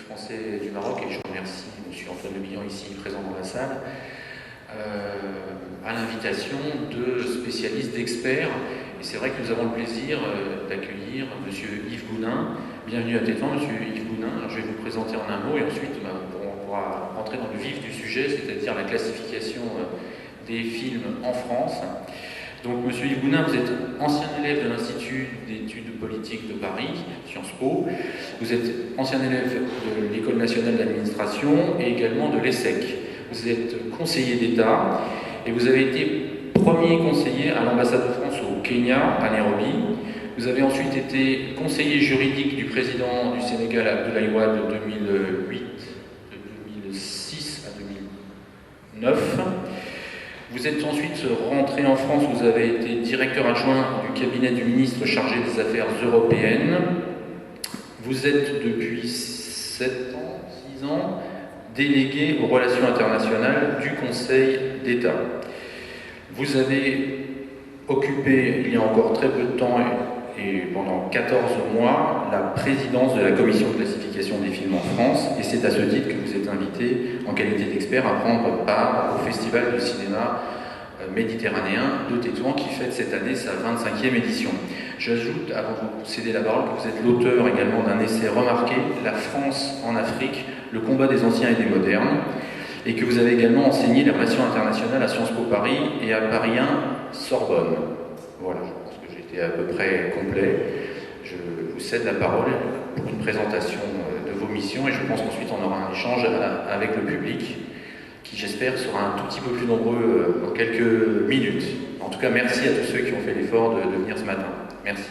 français du Maroc, et je remercie M. Antoine Le Bihan, ici présent dans la salle, à l'invitation de spécialistes, d'experts. Et c'est vrai que nous avons le plaisir d'accueillir M. Yves Gounin. Bienvenue à Tétouan, M. Yves Gounin. Alors, je vais vous présenter en un mot et ensuite on pourra rentrer dans le vif du sujet, c'est-à-dire la classification des films en France. Donc, M. Yves Gounin, vous êtes ancien élève de l'Institut d'études politiques de Paris, Sciences Po. Vous êtes ancien élève de l'École nationale d'administration et également de l'ESSEC. Vous êtes conseiller d'État et vous avez été premier conseiller à l'ambassade de France au Kenya, à Nairobi. Vous avez ensuite été conseiller juridique du président du Sénégal, Abdoulaye Wade, de 2006 à 2009. Vous êtes ensuite rentré en France, vous avez été directeur adjoint du cabinet du ministre chargé des Affaires européennes. Vous êtes depuis 7 ans, 6 ans, délégué aux relations internationales du Conseil d'État. Vous avez occupé, il y a encore très peu de temps et pendant 14 mois, la présidence de la commission de classification des films en France, et c'est à ce titre que vous êtes invité en qualité d'expert à prendre part au Festival de cinéma méditerranéen de Tétouan qui fête cette année sa 25e édition. J'ajoute, avant de vous céder la parole, que vous êtes l'auteur également d'un essai remarqué, La France en Afrique, le combat des anciens et des modernes, et que vous avez également enseigné les relations internationales à Sciences Po Paris et à Paris 1 Sorbonne. Voilà, je pense que j'ai été à peu près complet. Je vous cède la parole pour une présentation de vos missions et je pense qu'ensuite on aura un échange avec le public qui, j'espère, sera un tout petit peu plus nombreux dans quelques minutes. En tout cas, merci à tous ceux qui ont fait l'effort de venir ce matin. Merci.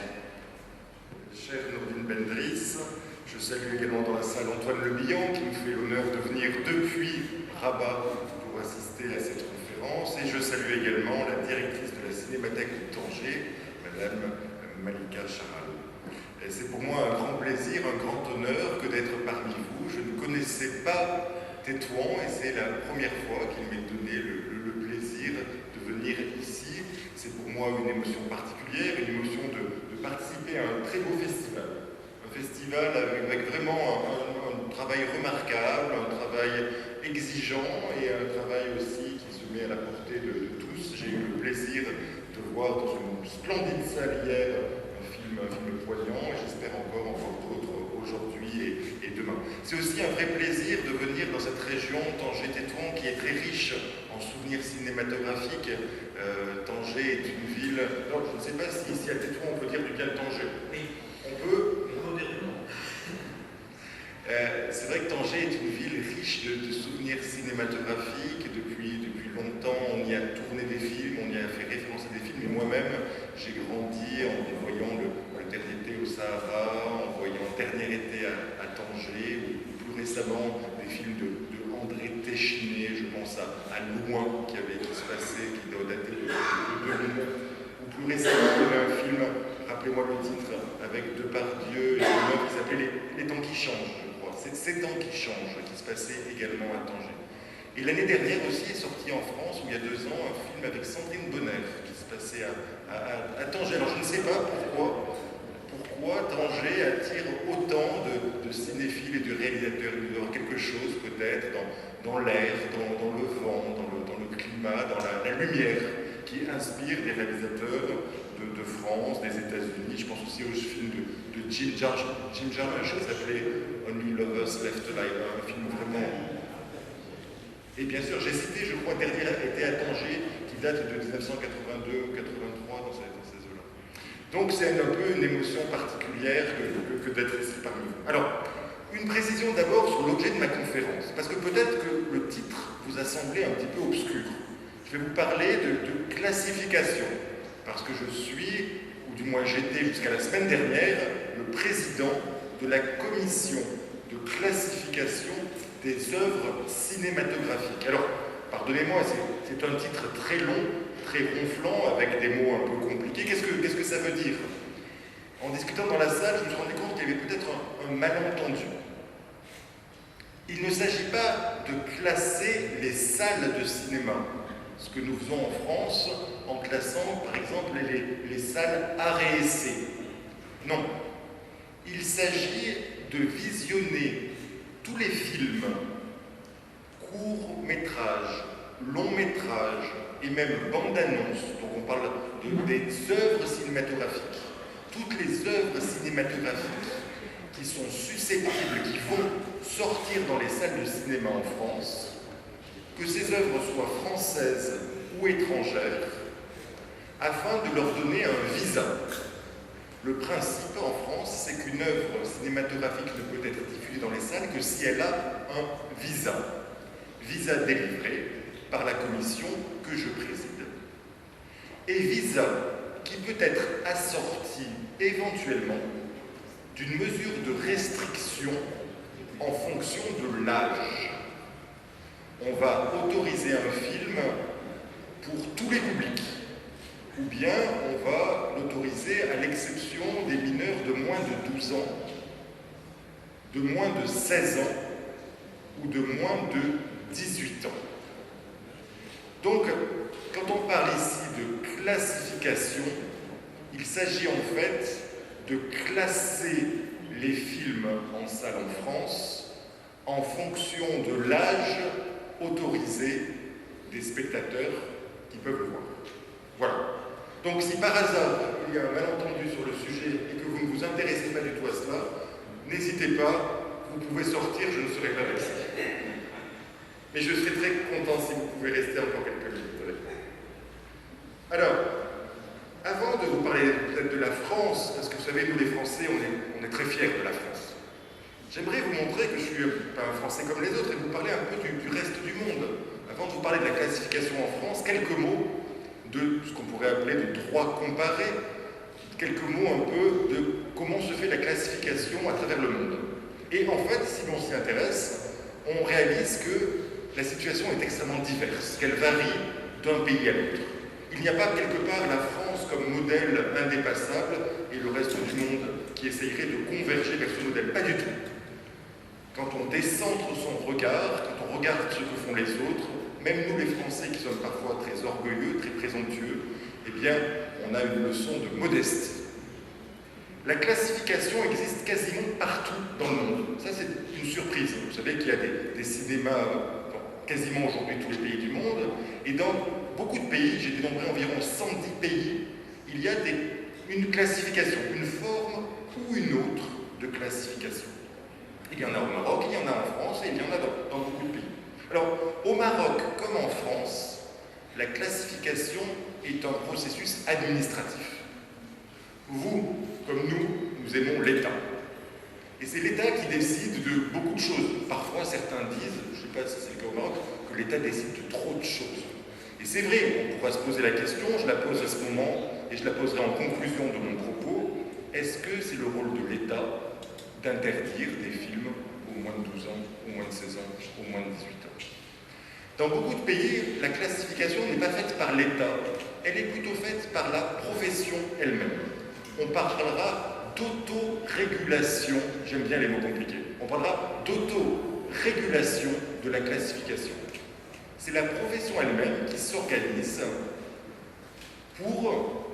Cher Nourdine Bendriss, je salue également dans la salle Antoine Le Bihan qui nous fait l'honneur de venir depuis Rabat pour assister à cette conférence. Et je salue également la directrice de la Cinémathèque de Tanger, Madame Malika Charal. C'est pour moi un grand plaisir, un grand honneur que d'être parmi vous. Je ne connaissais pas Tétouan et c'est la première fois qu'il m'est donné le plaisir de venir ici. C'est pour moi une émotion particulière, une émotion de participer à un très beau festival. Un festival avec vraiment un travail remarquable, un travail exigeant et un travail aussi qui se met à la portée de tous. J'ai eu le plaisir de voir dans une splendide salle hier un film poignant et j'espère encore d'autres aujourd'hui et demain. C'est aussi un vrai plaisir de venir dans cette région Tanger-Tétouan qui est très riche en souvenirs cinématographiques. Tanger est une ville... Non, je ne sais pas si ici à Tétouan on peut dire du bien de Tanger. Oui. On peut modérément. C'est vrai que Tanger est une ville riche de souvenirs cinématographiques. Depuis longtemps, on y a tourné des films, on y a fait référence à des films. Et moi-même, j'ai grandi en voyant le dernier été au Sahara, en voyant Dernier été à Tanger, ou plus récemment des films de André Téchiné, je pense à Loin, qui se passait, qui doit dater de 2009. Ou plus récemment, il y avait un film, rappelez-moi le titre, avec Depardieu et une meuf qui s'appelait Les temps qui changent, je crois. C'est Ces temps qui changent, qui se passait également à Tanger. Et l'année dernière aussi est sorti en France, où il y a 2 ans, un film avec Sandrine Bonner, qui se passait à Tanger. Alors je ne sais pas pourquoi Tanger attire autant de cinéphiles et de réalisateurs. Il doit y avoir quelque chose peut-être dans l'air, dans le vent, dans le climat, dans la lumière qui inspire des réalisateurs de France, des États-Unis. Je pense aussi au film de Jim Jarmusch qui s'appelait Only Lovers Left Alive, un film vraiment... Et bien sûr, j'ai cité, je crois, Dernier été à Tanger, qui date de 1982 ou 83 dans ces eaux-là. Donc c'est un peu une émotion particulière que d'être ici parmi vous. Alors, une précision d'abord sur l'objet de ma conférence, parce que peut-être que le titre vous a semblé un petit peu obscur. Je vais vous parler de classification, parce que je suis, ou du moins j'étais jusqu'à la semaine dernière, le président de la commission de classification des œuvres cinématographiques. Alors, pardonnez-moi, c'est un titre très long, très ronflant, avec des mots un peu compliqués. Qu'est-ce que ça veut dire? En discutant dans la salle, je me suis rendu compte qu'il y avait peut-être un malentendu. Il ne s'agit pas de classer les salles de cinéma, ce que nous faisons en France en classant, par exemple, les salles arts et essais. Non. Il s'agit de visionner tous les films, courts-métrages, longs-métrages et même bandes-annonces, donc on parle des œuvres cinématographiques, toutes les œuvres cinématographiques qui sont susceptibles, qui vont sortir dans les salles de cinéma en France, que ces œuvres soient françaises ou étrangères, afin de leur donner un visa. Le principe en France, c'est qu'une œuvre cinématographique ne peut être diffusée dans les salles que si elle a un visa délivré par la commission que je préside. Et visa qui peut être assorti éventuellement d'une mesure de restriction en fonction de l'âge. On va autoriser un film pour tous les publics, ou bien on va l'autoriser à l'exception des mineurs de moins de 12 ans, de moins de 16 ans ou de moins de 18 ans. Donc, quand on parle ici de classification, il s'agit en fait de classer les films en salle en France en fonction de l'âge autorisé des spectateurs qui peuvent le voir. Voilà. Donc si par hasard il y a un malentendu sur le sujet et que vous ne vous intéressez pas du tout à cela, n'hésitez pas, vous pouvez sortir, je ne serai pas vexé. Mais je serai très content si vous pouvez rester encore quelques minutes avec moi. Alors, avant de vous parler peut-être de la France, parce que vous savez, nous les Français, on est très fiers de la France. J'aimerais vous montrer que je suis pas un Français comme les autres et vous parler un peu du reste du monde. Avant de vous parler de la classification en France, quelques mots de ce qu'on pourrait appeler de droit comparé, quelques mots un peu de comment se fait la classification à travers le monde. Et en fait, si l'on s'y intéresse, on réalise que la situation est extrêmement diverse, qu'elle varie d'un pays à l'autre. Il n'y a pas quelque part la France comme modèle indépassable et le reste du monde qui essayerait de converger vers ce modèle. Pas du tout. Quand on décentre son regard, quand on regarde ce que font les autres, même nous les Français qui sommes parfois très orgueilleux, très présomptueux, eh bien, on a une leçon de modestie. La classification existe quasiment partout dans le monde. Ça, c'est une surprise. Vous savez qu'il y a des cinémas dans quasiment aujourd'hui tous les pays du monde, et dans beaucoup de pays, j'ai dénombré environ 110 pays, il y a une classification, une forme ou une autre de classification. Il y en a au Maroc, il y en a en France, et il y en a dans beaucoup de pays. Alors, au Maroc comme en France, la classification est un processus administratif. Vous, comme nous aimons l'État. Et c'est l'État qui décide de beaucoup de choses. Parfois, certains disent, je ne sais pas si c'est le cas au Maroc, que l'État décide de trop de choses. Et c'est vrai, on pourra se poser la question, je la pose à ce moment, et je la poserai en conclusion de mon propos, est-ce que c'est le rôle de l'État d'interdire des films au moins de 12 ans, au moins de 16 ans, au moins de 18 ans? Dans beaucoup de pays, la classification n'est pas faite par l'État, elle est plutôt faite par la profession elle-même. On parlera d'autorégulation, j'aime bien les mots compliqués, on parlera d'autorégulation de la classification. C'est la profession elle-même qui s'organise pour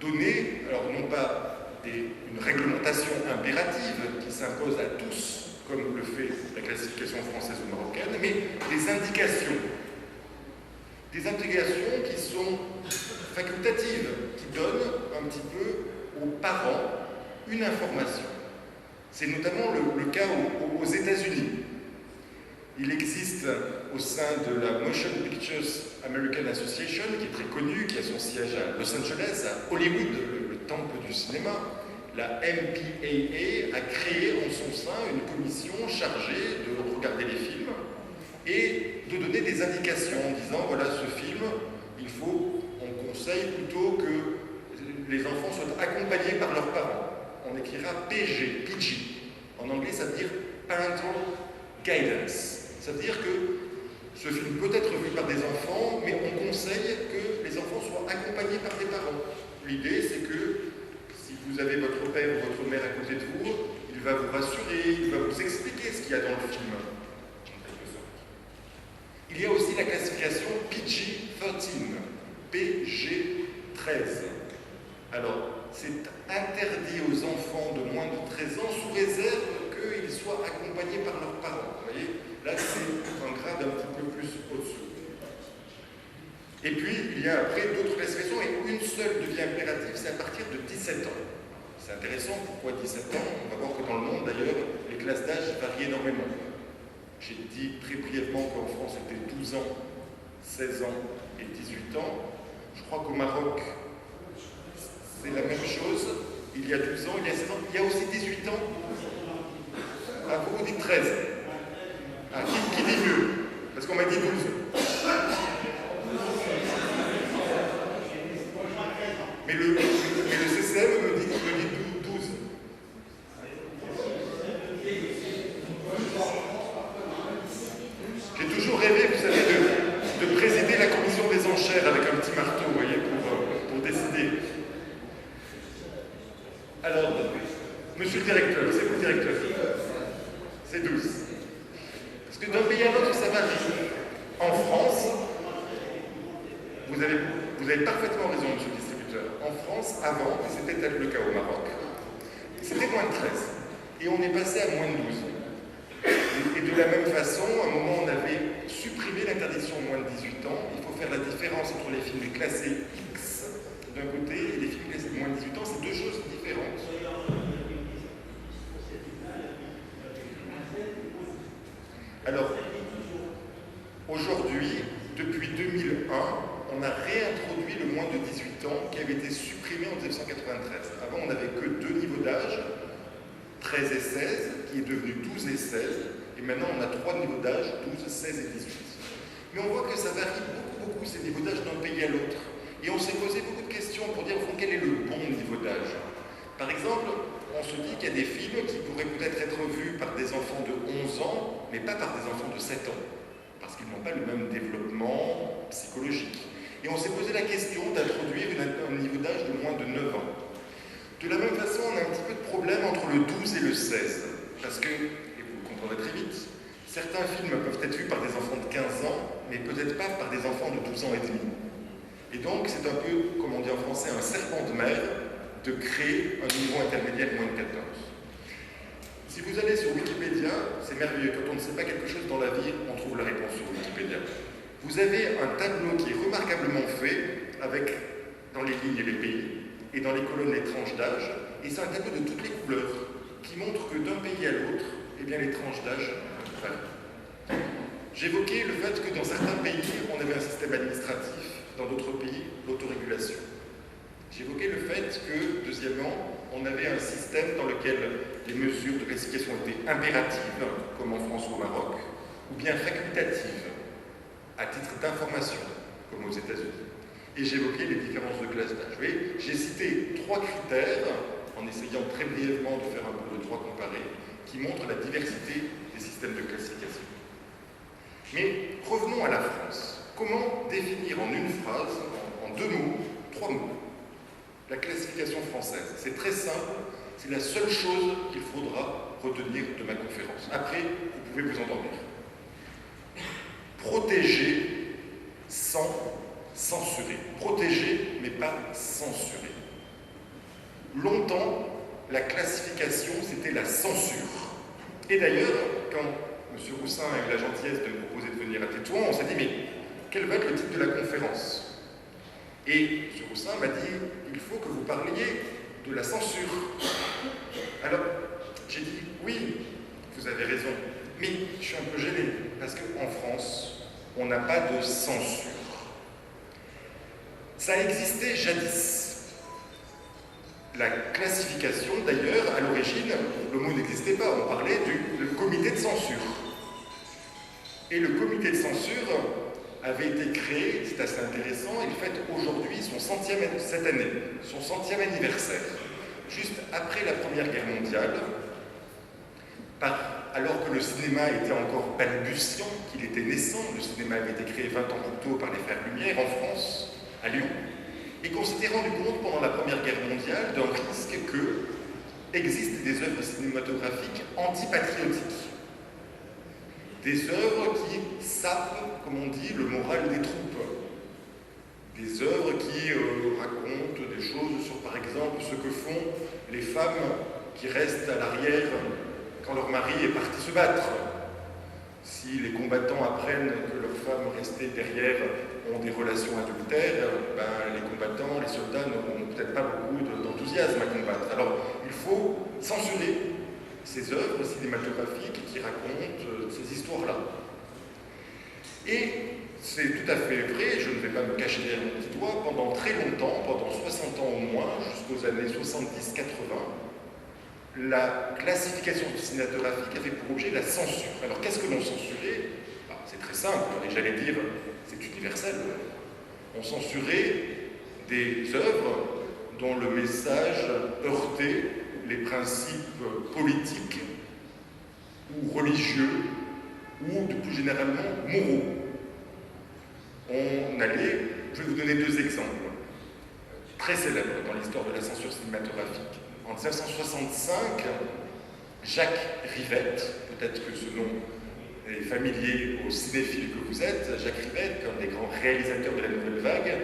donner, alors non pas une réglementation impérative qui s'impose à tous, comme le fait la classification française ou marocaine, mais des indications. Des indications qui sont facultatives, qui donnent un petit peu aux parents une information. C'est notamment le cas aux États-Unis. Il existe au sein de la Motion Pictures American Association, qui est très connue, qui a son siège à Los Angeles, à Hollywood, le temple du cinéma. La MPAA a créé en son sein une commission chargée de regarder les films et de donner des indications en disant voilà, ce film, on conseille plutôt que les enfants soient accompagnés par leurs parents. On écrira PG. En anglais, ça veut dire Parental Guidance. Ça veut dire que ce film peut être vu par des enfants, mais on conseille que les enfants soient accompagnés par des parents. L'idée, c'est que si vous avez votre père ou votre mère à côté de vous, il va vous rassurer, il va vous expliquer ce qu'il y a dans le film, en quelque sorte. Il y a aussi la classification PG-13, PG-13. Alors, c'est interdit aux enfants de moins de 13 ans sous réserve que qu'ils soient accompagnés par leurs parents. Vous voyez, là c'est un grade un petit peu plus au-dessous. Et puis, il y a après d'autres classifications, et une seule devient impérative, c'est à partir de 17 ans. C'est intéressant, pourquoi 17 ans? On va voir que dans le monde, d'ailleurs, les classes d'âge varient énormément. J'ai dit très brièvement qu'en France, c'était 12 ans, 16 ans et 18 ans. Je crois qu'au Maroc, c'est la même chose. Il y a 12 ans, il y a 16 ans, il y a aussi 18 ans. Ah, vous dites 13. Ah, qui dit mieux? Parce qu'on m'a dit 12. Mais le CCM me dit 12. J'ai toujours rêvé, vous savez, de présider la commission des enchères avec un petit marteau, vous voyez, pour décider. Alors, monsieur le directeur, c'est vous le directeur? C'est 12. Parce que d'un pays à l'autre, ça varie. En France, vous avez parfaitement raison, monsieur le distributeur. En France, avant, et c'était peut-être le cas au Maroc, c'était moins de 13. Et on est passé à moins de 12. Et de la même façon, à un moment, on avait supprimé l'interdiction moins de 18 ans. Il faut faire la différence entre les films classés X d'un côté et les films classés de moins de 18 ans. C'est deux choses différentes. Alors, aujourd'hui, depuis 2001, on a réintroduit le moins de 18 ans qui avait été supprimé en 1993. Avant, on n'avait que deux niveaux d'âge, 13 et 16, qui est devenu 12 et 16, et maintenant on a trois niveaux d'âge, 12, 16 et 18. Mais on voit que ça varie beaucoup ces niveaux d'âge d'un pays à l'autre. Et on s'est posé beaucoup de questions pour dire, au fond, quel est le bon niveau d'âge. Par exemple, on se dit qu'il y a des films qui pourraient peut-être être vus par des enfants de 11 ans, mais pas par des enfants de 7 ans, parce qu'ils n'ont pas le même développement psychologique. Et on s'est posé la question d'introduire un niveau d'âge de moins de 9 ans. De la même façon, on a un petit peu de problème entre le 12 et le 16, parce que, et vous le comprendrez très vite, certains films peuvent être vus par des enfants de 15 ans, mais peut-être pas par des enfants de 12 ans et demi. Et donc, c'est un peu, comme on dit en français, un serpent de mer de créer un niveau intermédiaire moins de 14. Si vous allez sur Wikipédia, c'est merveilleux. Quand on ne sait pas quelque chose dans la vie, on trouve la réponse sur Wikipédia. Vous avez un tableau qui est remarquablement fait, avec dans les lignes les pays, et dans les colonnes les tranches d'âge, et c'est un tableau de toutes les couleurs, qui montre que d'un pays à l'autre, eh bien les tranches d'âge varient. J'évoquais le fait que dans certains pays, on avait un système administratif, dans d'autres pays, l'autorégulation. J'évoquais le fait que, deuxièmement, on avait un système dans lequel les mesures de classification étaient impératives, comme en France ou au Maroc, ou bien facultatives, à titre d'information, comme aux États-Unis. Et j'évoquais les différences de classe d'âge. Vous voyez, j'ai cité trois critères, en essayant très brièvement de faire un peu de droit comparé, qui montrent la diversité des systèmes de classification. Mais revenons à la France. Comment définir en une phrase, en deux mots, trois mots, la classification française? C'est très simple, c'est la seule chose qu'il faudra retenir de ma conférence. Après, vous pouvez vous endormir. Protéger sans censurer. Protéger, mais pas censurer. Longtemps, la classification, c'était la censure. Et d'ailleurs, quand M. Roussin a eu la gentillesse de me proposer de venir à Tétouan, on s'est dit, mais quel va être le titre de la conférence? Et M. Roussin m'a dit, il faut que vous parliez de la censure. Alors, j'ai dit, oui, vous avez raison, mais je suis un peu gêné, parce qu'en France, on n'a pas de censure. Ça existait jadis. La classification, d'ailleurs, à l'origine, le mot n'existait pas, on parlait du comité de censure. Et le comité de censure avait été créé, c'est assez intéressant, il fête aujourd'hui cette année, son 100e anniversaire, juste après la Première Guerre mondiale, alors que le cinéma était encore balbutiant, qu'il était naissant, le cinéma avait été créé 20 ans plus tôt par les Frères Lumière en France, à Lyon, et qu'on s'était rendu compte pendant la Première Guerre mondiale d'un risque que existent des œuvres cinématographiques antipatriotiques. Des œuvres qui sapent, comme on dit, le moral des troupes. Des œuvres qui racontent des choses sur, par exemple, ce que font les femmes qui restent à l'arrière quand leur mari est parti se battre. Si les combattants apprennent que leurs femmes restées derrière ont des relations adultères, ben, les combattants, les soldats n'auront peut-être pas beaucoup d'enthousiasme à combattre. Alors, il faut censurer ces œuvres cinématographiques qui racontent ces histoires-là. Et c'est tout à fait vrai, je ne vais pas me cacher derrière mon petit doigt, pendant très longtemps, pendant 60 ans au moins, jusqu'aux années 70-80, la classification cinématographique avait pour objet la censure. Alors qu'est-ce que l'on censurait? C'est très simple, et j'allais dire, c'est universel. On censurait des œuvres dont le message heurtait les principes politiques ou religieux ou plus généralement moraux. On allait, je vais vous donner deux exemples très célèbres dans l'histoire de la censure cinématographique. En 1965, Jacques Rivette, peut-être que ce nom est familier aux cinéphiles que vous êtes, Jacques Rivette, un des grands réalisateurs de la Nouvelle Vague,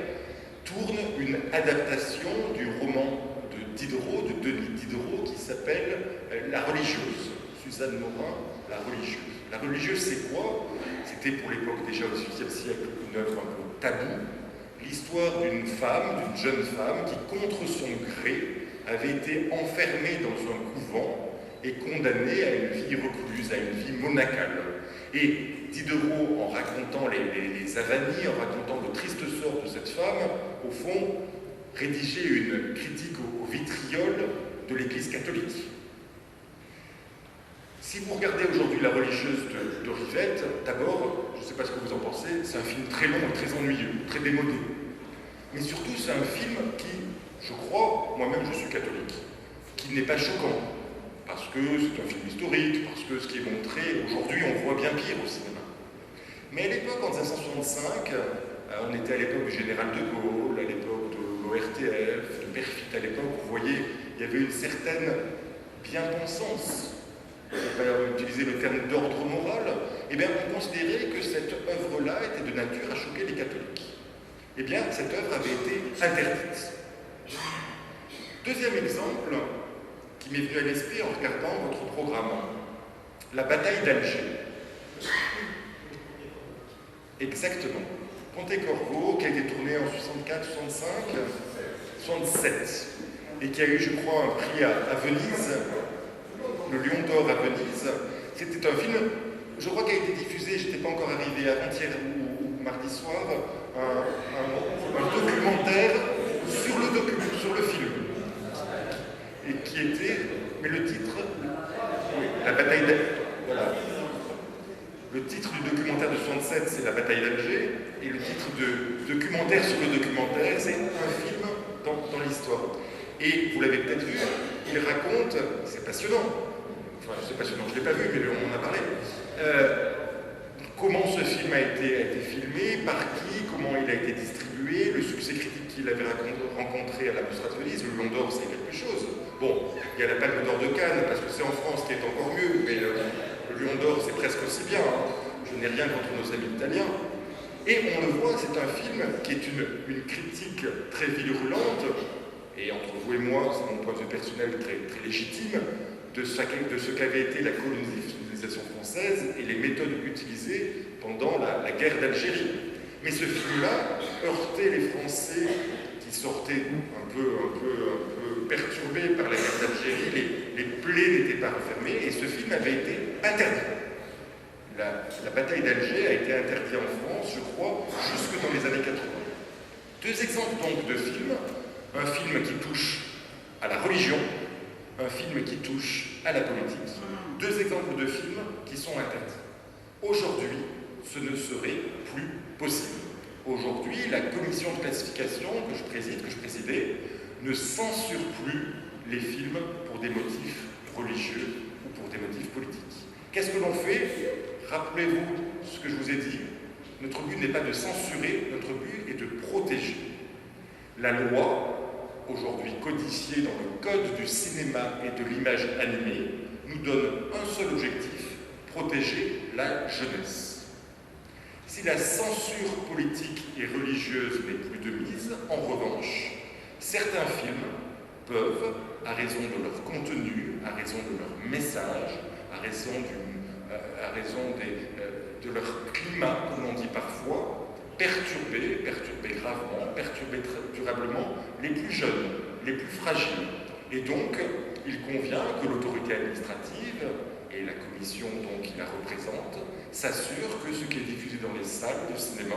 tourne une adaptation du roman de Diderot, de Denis Diderot, qui s'appelle La religieuse. Suzanne Morin, La religieuse. La religieuse, c'est quoi? C'était pour l'époque déjà au XVIIIe siècle une œuvre un peu taboue. L'histoire d'une femme, d'une jeune femme, qui contre son gré avait été enfermée dans un couvent et condamnée à une vie recluse, à une vie monacale. Et Diderot, en racontant les avanies, en racontant le triste sort de cette femme, au fond, rédigeait une critique au vitriol de l'Église catholique. Si vous regardez aujourd'hui La religieuse de Rivette, d'abord, je ne sais pas ce que vous en pensez, c'est un film très long et très ennuyeux, très démodé. Mais surtout, c'est un film qui, je crois, moi-même je suis catholique, qui n'est pas choquant, parce que c'est un film historique, parce que ce qui est montré, aujourd'hui on voit bien pire au cinéma. Mais à l'époque, en 1965, on était à l'époque du général de Gaulle, à l'époque de l'ORTF, de Perfit, à l'époque, vous voyez, il y avait une certaine bien-pensance. On va utiliser le terme d'ordre moral, eh bien, on considérait que cette œuvre-là était de nature à choquer les catholiques. Eh bien, cette œuvre avait été interdite. Deuxième exemple qui m'est venu à l'esprit en regardant votre programme, la bataille d'Alger. Exactement. Pontecorvo, qui a été tourné en 64, 65, 67, et qui a eu, je crois, un prix à Venise, le Lion d'Or à Venise. C'était un film, je crois, qui a été diffusé, je n'étais pas encore arrivé avant-hier ou mardi soir, un documentaire sur le film. Et qui était, mais le titre, oui, la bataille d'Alger, voilà. Le titre du documentaire de 67, c'est La bataille d'Alger, et le titre de documentaire sur le documentaire, c'est un film dans l'histoire. Et vous l'avez peut-être vu, il raconte, c'est passionnant, enfin c'est passionnant, je ne l'ai pas vu, mais on en a parlé, comment ce film a été filmé, par qui, comment il a été distribué, le succès critique qu'il avait rencontré à la Mostra de Venise. Le Lion d'Or, c'est quelque chose. Bon, il y a la Palme d'Or de Cannes, parce que c'est en France qui est encore mieux, mais le Lion d'Or, c'est presque aussi bien. Hein. Je n'ai rien contre nos amis italiens. Et on le voit, c'est un film qui est une critique très virulente, et entre vous et moi, c'est mon point de vue personnel très, très légitime, de ce qu'avait été la colonisation française et les méthodes utilisées pendant la guerre d'Algérie. Mais ce film-là heurtait les Français qui sortaient un peu perturbés par la guerre d'Algérie, les plaies n'étaient pas refermées, et ce film avait été interdit. La bataille d'Alger a été interdite en France, je crois, jusque dans les années 80. Deux exemples donc de films. Un film qui touche à la religion, un film qui touche à la politique. Deux exemples de films qui sont interdits. Aujourd'hui, ce ne serait plus possible. Aujourd'hui, la commission de classification que je présidais, ne censure plus les films pour des motifs religieux ou pour des motifs politiques. Qu'est-ce que l'on fait? Rappelez-vous ce que je vous ai dit. Notre but n'est pas de censurer, notre but est de protéger. La loi, aujourd'hui codifiée dans le code du cinéma et de l'image animée, nous donne un seul objectif, protéger la jeunesse. Si la censure politique et religieuse n'est plus de mise, en revanche, certains films peuvent, à raison de leur contenu, à raison de leur message, à raison de leur climat, comme on dit parfois, perturber gravement, perturber durablement les plus jeunes, les plus fragiles. Et donc, il convient que l'autorité administrative et la commission qui la représente s'assurent que ce qui est diffusé dans les salles de cinéma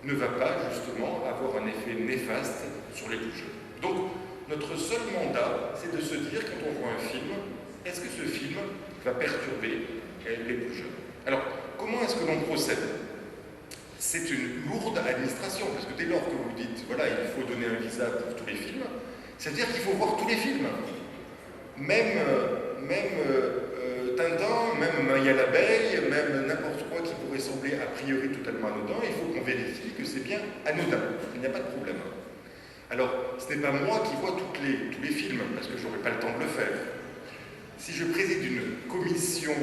ne va pas justement avoir un effet néfaste sur les plus jeunes. Donc, notre seul mandat, c'est de se dire, quand on voit un film, est-ce que ce film va perturber les plus jeunes? Alors, comment est-ce que l'on procède? C'est une lourde administration, parce que dès lors que vous dites, voilà, il faut donner un visa pour tous les films, c'est-à-dire qu'il faut voir tous les films. Même Tintin, même Maya l'abeille, même n'importe quoi qui pourrait sembler a priori totalement anodin, il faut qu'on vérifie que c'est bien anodin, il n'y a pas de problème. Alors, ce n'est pas moi qui vois tous les films, parce que je n'aurai pas le temps de le faire. Si je préside une commission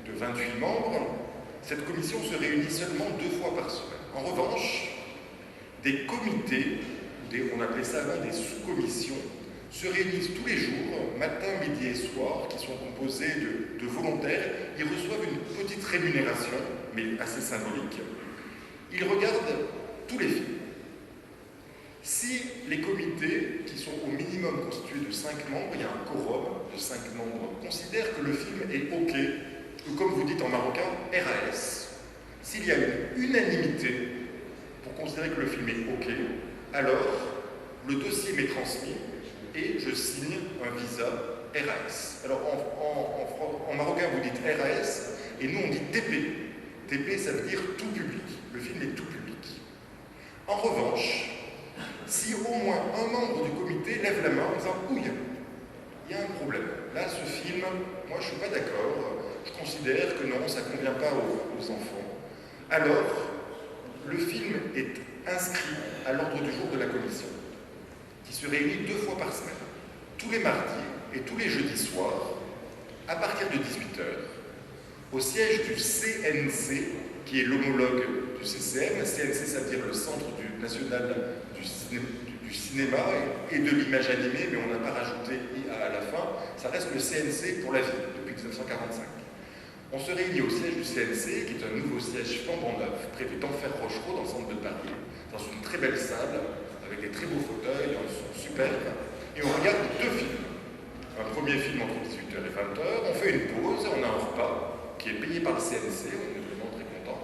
de 28 membres, cette commission se réunit seulement 2 fois par semaine. En revanche, des comités, on appelait ça avant des sous-commissions, se réunissent tous les jours, matin, midi et soir, qui sont composés de volontaires. Ils reçoivent une petite rémunération, mais assez symbolique. Ils regardent tous les films. Si les comités, qui sont au minimum constitués de 5 membres, il y a un quorum de 5 membres, considèrent que le film est OK, ou comme vous dites en marocain, RAS, s'il y a une unanimité pour considérer que le film est OK, alors le dossier m'est transmis et je signe un visa RAS. Alors en marocain vous dites RAS et nous on dit TP. TP ça veut dire tout public. Le film est tout public. En revanche, si au moins un membre du comité lève la main en disant « Ouille, il y a un problème. Là, ce film, moi je ne suis pas d'accord, je considère que non, ça ne convient pas aux enfants. » Alors, le film est inscrit à l'ordre du jour de la commission, qui se réunit 2 fois par semaine, tous les mardis et tous les jeudis soirs, à partir de 18h, au siège du CNC, qui est l'homologue du CCM. CNC, ça veut dire le Centre national du cinéma et de l'image animée, mais on n'a pas rajouté IA à la fin. Ça reste le CNC pour la vie, depuis 1945. On se réunit au siège du CNC, qui est un nouveau siège flambant neuf, près de d'Enfer Rochereau, dans le centre de Paris, dans une très belle salle, avec des très beaux fauteuils, un son superbe, et on regarde 2 films. Un premier film entre 18h et 20h, on fait une pause, on a un repas qui est payé par le CNC, on est vraiment très content.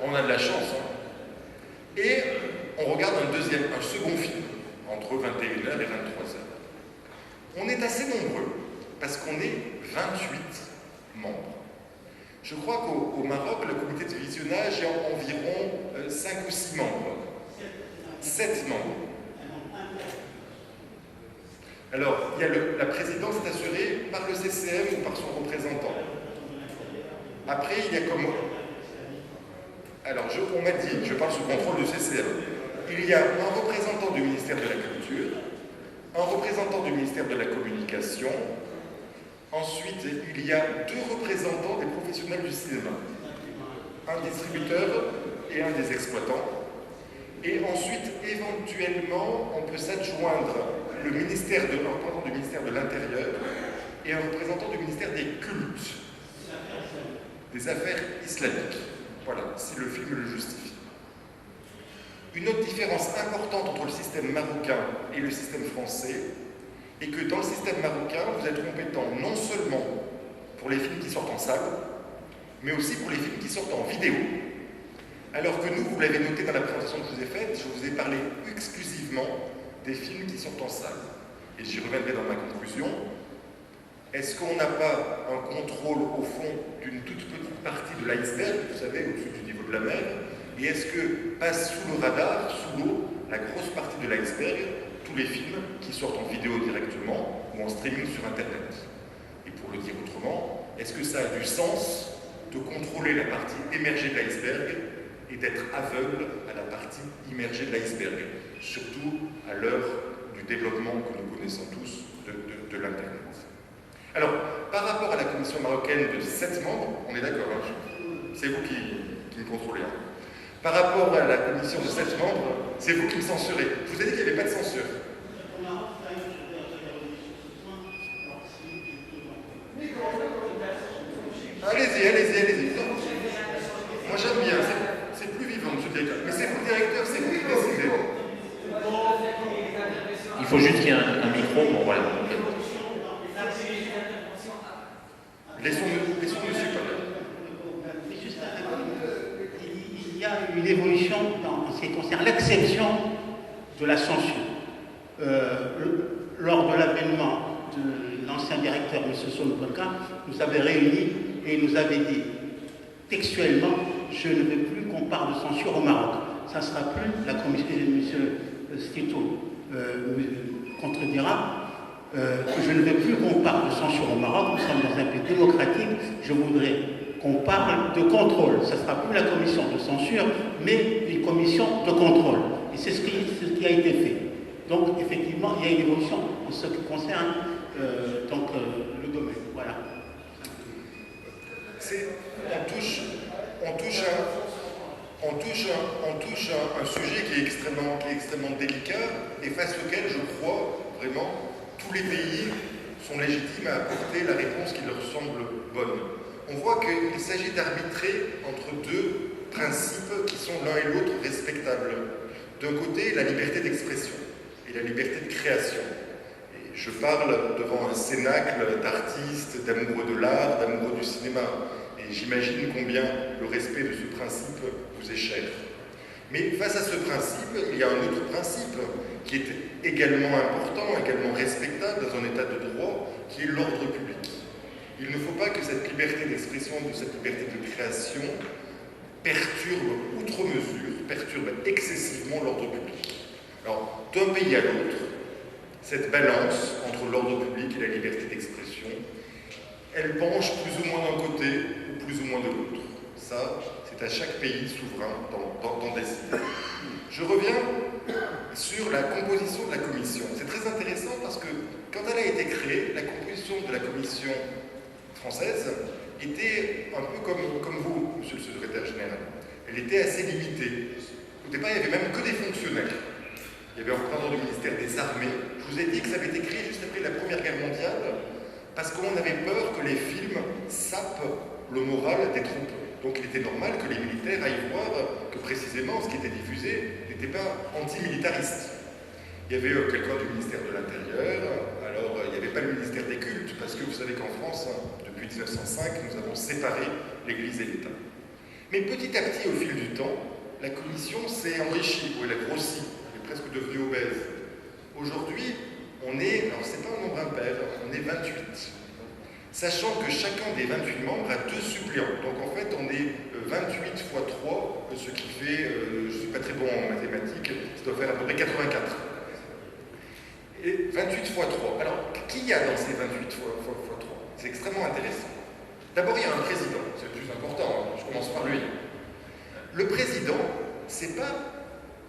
On a de la chance, hein. Et on regarde un second film, entre 21h et 23h. On est assez nombreux, parce qu'on est 28 membres. Je crois qu'au Maroc, le comité de visionnage est environ 5 ou 6 membres. 7 membres. Alors, la présidence est assurée par le CCM ou par son représentant. Après, il y a comme... Alors, on m'a dit, je parle sous contrôle du CCM, il y a un représentant du ministère de la Culture, un représentant du ministère de la Communication, ensuite, il y a 2 représentants des professionnels du cinéma, un distributeur et un des exploitants. Et ensuite, éventuellement, on peut s'adjoindre un représentant du ministère de l'Intérieur et un représentant du ministère des Cultes, des Affaires islamiques. Voilà, si le film le justifie. Une autre différence importante entre le système marocain et le système français est que dans le système marocain, vous êtes compétent non seulement pour les films qui sortent en salle, mais aussi pour les films qui sortent en vidéo. Alors que nous, vous l'avez noté dans la présentation que je vous ai faite, je vous ai parlé exclusivement des films qui sortent en salle. Et j'y reviendrai dans ma conclusion. Est-ce qu'on n'a pas un contrôle, au fond, d'une toute petite partie de l'iceberg, vous savez, au-dessus du niveau de la mer? Et est-ce que passe sous le radar, sous l'eau, la grosse partie de l'iceberg, tous les films qui sortent en vidéo directement ou en streaming sur Internet? Et pour le dire autrement, est-ce que ça a du sens de contrôler la partie émergée de l'iceberg et d'être aveugle à la partie immergée de l'iceberg, surtout à l'heure du développement que nous connaissons tous de l'Internet? Alors, par rapport à la commission marocaine de 7 membres, on est d'accord, hein, c'est vous qui me contrôlez. Hein. Par rapport à la commission de 7 membres, c'est vous qui me censurez. Je vous ai dit qu'il n'y avait pas de censure. allez-y. Moi j'aime bien, c'est plus vivant, monsieur le directeur. Mais c'est vous le directeur, c'est vous qui décidez. Il faut juste qu'il y ait un micro, bon voilà. Laissons monsieur parler. Il y a une évolution en ce qui concerne l'exception de la censure. Lors de l'avènement de l'ancien directeur, M. Sonnebrunka, nous avait réunis et nous avait dit textuellement: je ne veux plus qu'on parle de censure au Maroc. Ça ne sera plus la commission, M. Stito contredira, que je ne veux plus qu'on parle de censure au Maroc. Nous sommes dans un pays démocratique. Je voudrais qu'on parle de contrôle. Ça ne sera plus la commission de censure, mais une commission de contrôle. Et c'est ce qui a été fait. Donc, effectivement, il y a une évolution en ce qui concerne le domaine. Voilà. On touche un sujet qui est extrêmement délicat et face auquel, je crois, vraiment, tous les pays sont légitimes à apporter la réponse qui leur semble bonne. On voit qu'il s'agit d'arbitrer entre deux principes qui sont l'un et l'autre respectables. D'un côté, la liberté d'expression et la liberté de création. Et je parle devant un cénacle d'artistes, d'amoureux de l'art, d'amoureux du cinéma. Et j'imagine combien le respect de ce principe vous est cher. Mais face à ce principe, il y a un autre principe qui est également important, également respectable dans un état de droit, qui est l'ordre public. Il ne faut pas que cette liberté d'expression, cette liberté de création perturbe outre mesure, perturbe excessivement l'ordre public. Alors, d'un pays à l'autre, cette balance entre l'ordre public et la liberté d'expression, elle penche plus ou moins d'un côté ou plus ou moins de l'autre. Ça, c'est à chaque pays souverain d'en décider. Je reviens sur la composition de la commission. C'est très intéressant parce que quand elle a été créée, la composition de la commission française était un peu comme vous, monsieur le secrétaire général. Elle était assez limitée. Au départ, il n'y avait même que des fonctionnaires. Il y avait un représentant du ministère des Armées. Je vous ai dit que ça avait été créé juste après la Première Guerre mondiale parce qu'on avait peur que les films sapent le moral des troupes. Donc il était normal que les militaires aillent voir que précisément ce qui était diffusé n'était pas antimilitariste. Il y avait quelqu'un du ministère de l'Intérieur, alors il n'y avait pas le ministère des cultes, parce que vous savez qu'en France, depuis 1905, nous avons séparé l'Église et l'État. Mais petit à petit, au fil du temps, la commission s'est enrichie, elle a grossi, elle est presque devenue obèse. Aujourd'hui, on est, alors c'est pas un nombre impair, on est 28. Sachant que chacun des 28 membres a 2 suppléants. Donc en fait, on est 28 fois 3, ce qui fait, je ne suis pas très bon en mathématiques, ça doit faire à peu près 84. Et 28 fois 3. Alors, qui y a dans ces 28 fois 3? C'est extrêmement intéressant. D'abord, il y a un président, c'est le plus important, je commence par lui. Le président, c'est pas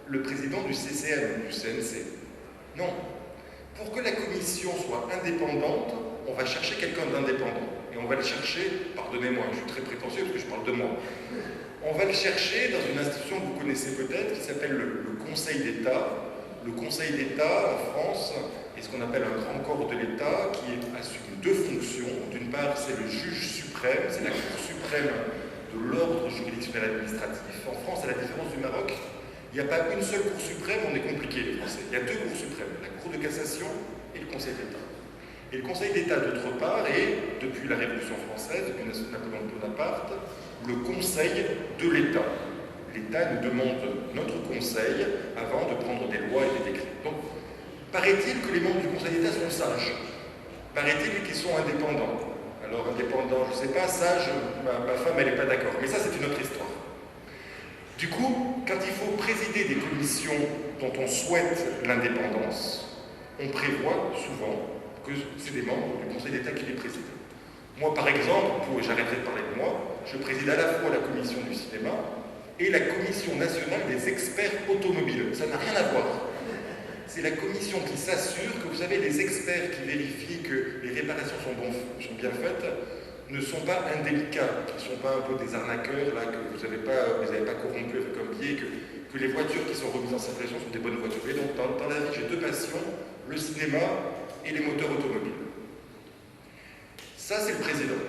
le président du CCM, du CNC. Non. Pour que la commission soit indépendante, on va chercher quelqu'un d'indépendant. Et on va le chercher, pardonnez-moi, je suis très prétentieux parce que je parle de moi. On va le chercher dans une institution que vous connaissez peut-être, qui s'appelle le Conseil d'État. Le Conseil d'État, en France, est ce qu'on appelle un grand corps de l'État, qui assume 2 fonctions. D'une part, c'est le juge suprême, c'est la Cour suprême de l'ordre juridictionnel administratif. En France, à la différence du Maroc, il n'y a pas une seule Cour suprême, on est compliqué les Français. Il y a 2 cours suprêmes, la Cour de cassation et le Conseil d'État. Et le Conseil d'État, d'autre part, est, depuis la Révolution française, depuis Napoléon Bonaparte, le Conseil de l'État. L'État nous demande notre conseil avant de prendre des lois et des décrets. Donc, paraît-il que les membres du Conseil d'État sont sages. Paraît-il qu'ils sont indépendants. Alors, indépendants, je ne sais pas, sages, ma femme, elle n'est pas d'accord. Mais ça, c'est une autre histoire. Du coup, quand il faut présider des commissions dont on souhaite l'indépendance, on prévoit souvent que c'est des membres du Conseil d'État qui les président. Moi, par exemple, j'arrêterai de parler de moi, je préside à la fois la commission du cinéma et la commission nationale des experts automobiles. Ça n'a rien à voir. C'est la commission qui s'assure que, vous savez, les experts qui vérifient que les réparations sont bien faites ne sont pas indélicats, qui ne sont pas un peu des arnaqueurs, là, que vous n'avez pas corrompu avec un pied, que les voitures qui sont remises en circulation sont des bonnes voitures. Et donc, dans la vie, j'ai 2 passions, le cinéma et les moteurs automobiles. Ça, c'est le président.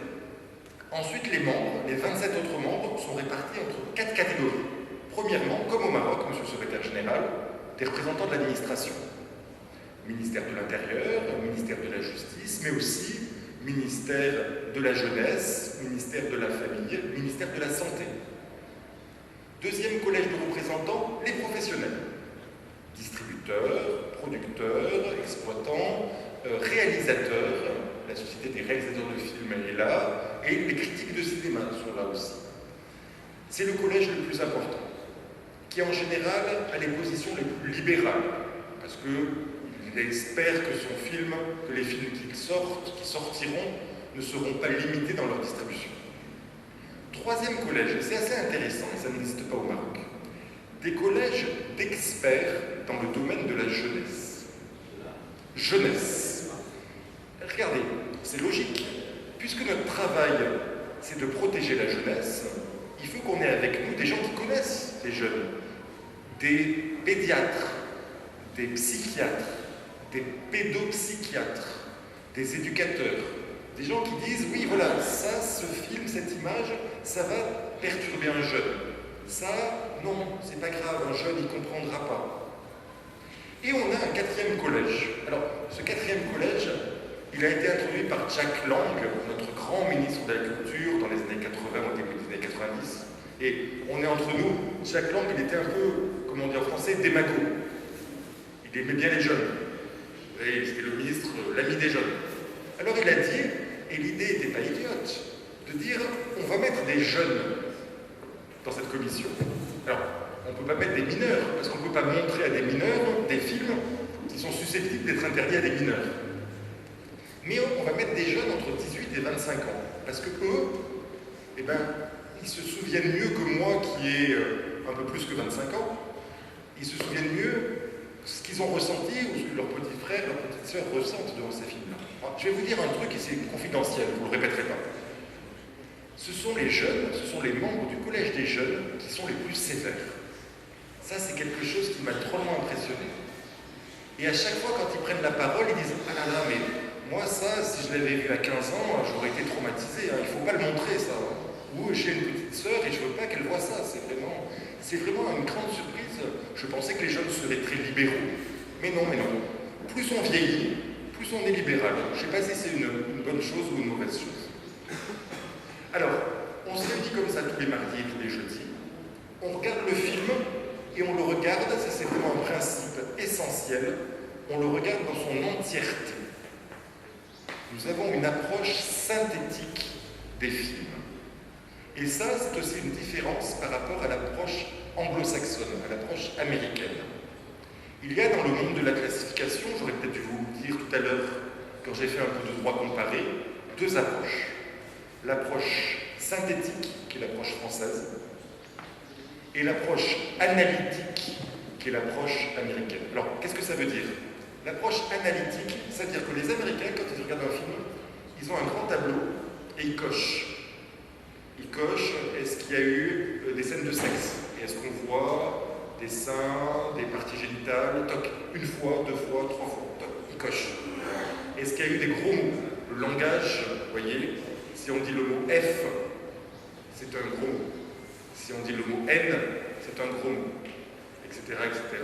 Ensuite, les membres, les 27 autres membres, sont répartis entre 4 catégories. Premièrement, comme au Maroc, monsieur le secrétaire général, des représentants de l'administration. Ministère de l'Intérieur, ministère de la Justice, mais aussi ministère de la Jeunesse, ministère de la Famille, ministère de la Santé. Deuxième collège de représentants, les professionnels. Distributeurs, producteurs, exploitants, réalisateurs, la Société des réalisateurs de films est là, et les critiques de cinéma sont là aussi. C'est le collège le plus important, qui en général a les positions les plus libérales, parce qu'il espère que son film, que les films qui sortiront, ne seront pas limités dans leur distribution. Troisième collège, et c'est assez intéressant, et ça n'existe pas au Maroc, des collèges d'experts dans le domaine de la jeunesse. Jeunesse. Regardez, c'est logique. Puisque notre travail, c'est de protéger la jeunesse, il faut qu'on ait avec nous des gens qui connaissent les jeunes. Des pédiatres, des psychiatres, des pédopsychiatres, des éducateurs, des gens qui disent, oui, voilà, ça, ce film, cette image, ça va perturber un jeune. Ça, non, c'est pas grave, un jeune, il comprendra pas. Et on a un quatrième collège. Alors, ce quatrième collège, il a été introduit par Jack Lang, notre grand ministre de la Culture dans les années 80, au début des années 90. Et on est entre nous, Jack Lang, il était un peu, comment on dit en français, démago. Il aimait bien les jeunes. Et c'était le ministre, l'ami des jeunes. Alors il a dit, et l'idée n'était pas idiote, de dire, on va mettre des jeunes dans cette commission. Alors, on ne peut pas mettre des mineurs, parce qu'on ne peut pas montrer à des mineurs des films qui sont susceptibles d'être interdits à des mineurs. Mais on va mettre des jeunes entre 18 et 25 ans, parce que eux, eh ben, ils se souviennent mieux que moi qui ai un peu plus que 25 ans, ils se souviennent mieux ce qu'ils ont ressenti ou ce que leurs petits frères, leurs petites sœurs ressentent devant ces films-là. Je vais vous dire un truc, et c'est confidentiel, vous ne le répéterez pas. Ce sont les jeunes, ce sont les membres du collège des jeunes qui sont les plus sévères. Ça, c'est quelque chose qui m'a drôlement impressionné. Et à chaque fois, quand ils prennent la parole, ils disent « Ah là là, mais moi, ça, si je l'avais vu à 15 ans, j'aurais été traumatisé. Hein. Il ne faut pas le montrer, ça. Ou j'ai une petite sœur et je ne veux pas qu'elle voit ça. C'est vraiment une grande surprise. Je pensais que les jeunes seraient très libéraux. Mais non, mais non. Plus on vieillit, plus on est libéral. Je ne sais pas si c'est une bonne chose ou une mauvaise chose. Alors, on se réunit comme ça tous les mardis et tous les jeudis. On regarde le film et on le regarde, ça c'est vraiment un principe essentiel, on le regarde dans son entièreté. Nous avons une approche synthétique des films. Et ça, c'est aussi une différence par rapport à l'approche anglo-saxonne, à l'approche américaine. Il y a dans le monde de la classification, j'aurais peut-être dû vous le dire tout à l'heure, quand j'ai fait un peu de droit comparé, deux approches. L'approche synthétique, qui est l'approche française, et l'approche analytique, qui est l'approche américaine. Alors, qu'est-ce que ça veut dire? L'approche analytique, c'est-à-dire que les Américains, quand ils regardent un film, ils ont un grand tableau et ils cochent. Ils cochent, est-ce qu'il y a eu des scènes de sexe? Et est-ce qu'on voit des seins, des parties génitales, toc, une fois, deux fois, trois fois, toc, ils cochent. Est-ce qu'il y a eu des gros mots? Le langage, vous voyez, si on dit le mot F, c'est un gros mot. Si on dit le mot N, c'est un gros mot, etc., etc.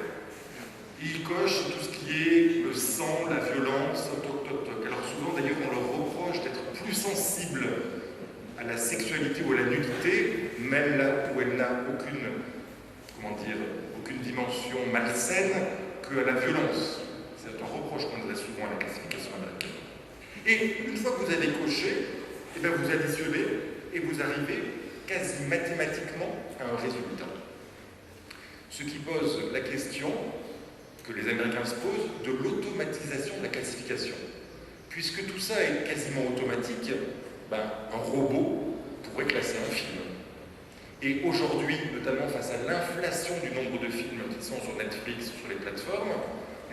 Ils cochent tout ce qui est le sang, la violence, toc, toc, toc. Alors souvent, d'ailleurs, on leur reproche d'être plus sensible à la sexualité ou à la nudité, même là où elle n'a aucune dimension malsaine, qu'à la violence. C'est un reproche qu'on adresse souvent à la classification américaine. Et une fois que vous avez coché, eh bien vous additionnez et vous arrivez quasi mathématiquement à un résultat. Ce qui pose la question que les Américains se posent de l'automatisation de la classification. Puisque tout ça est quasiment automatique, un robot pourrait classer un film. Et aujourd'hui, notamment face à l'inflation du nombre de films qui sont sur Netflix ou sur les plateformes,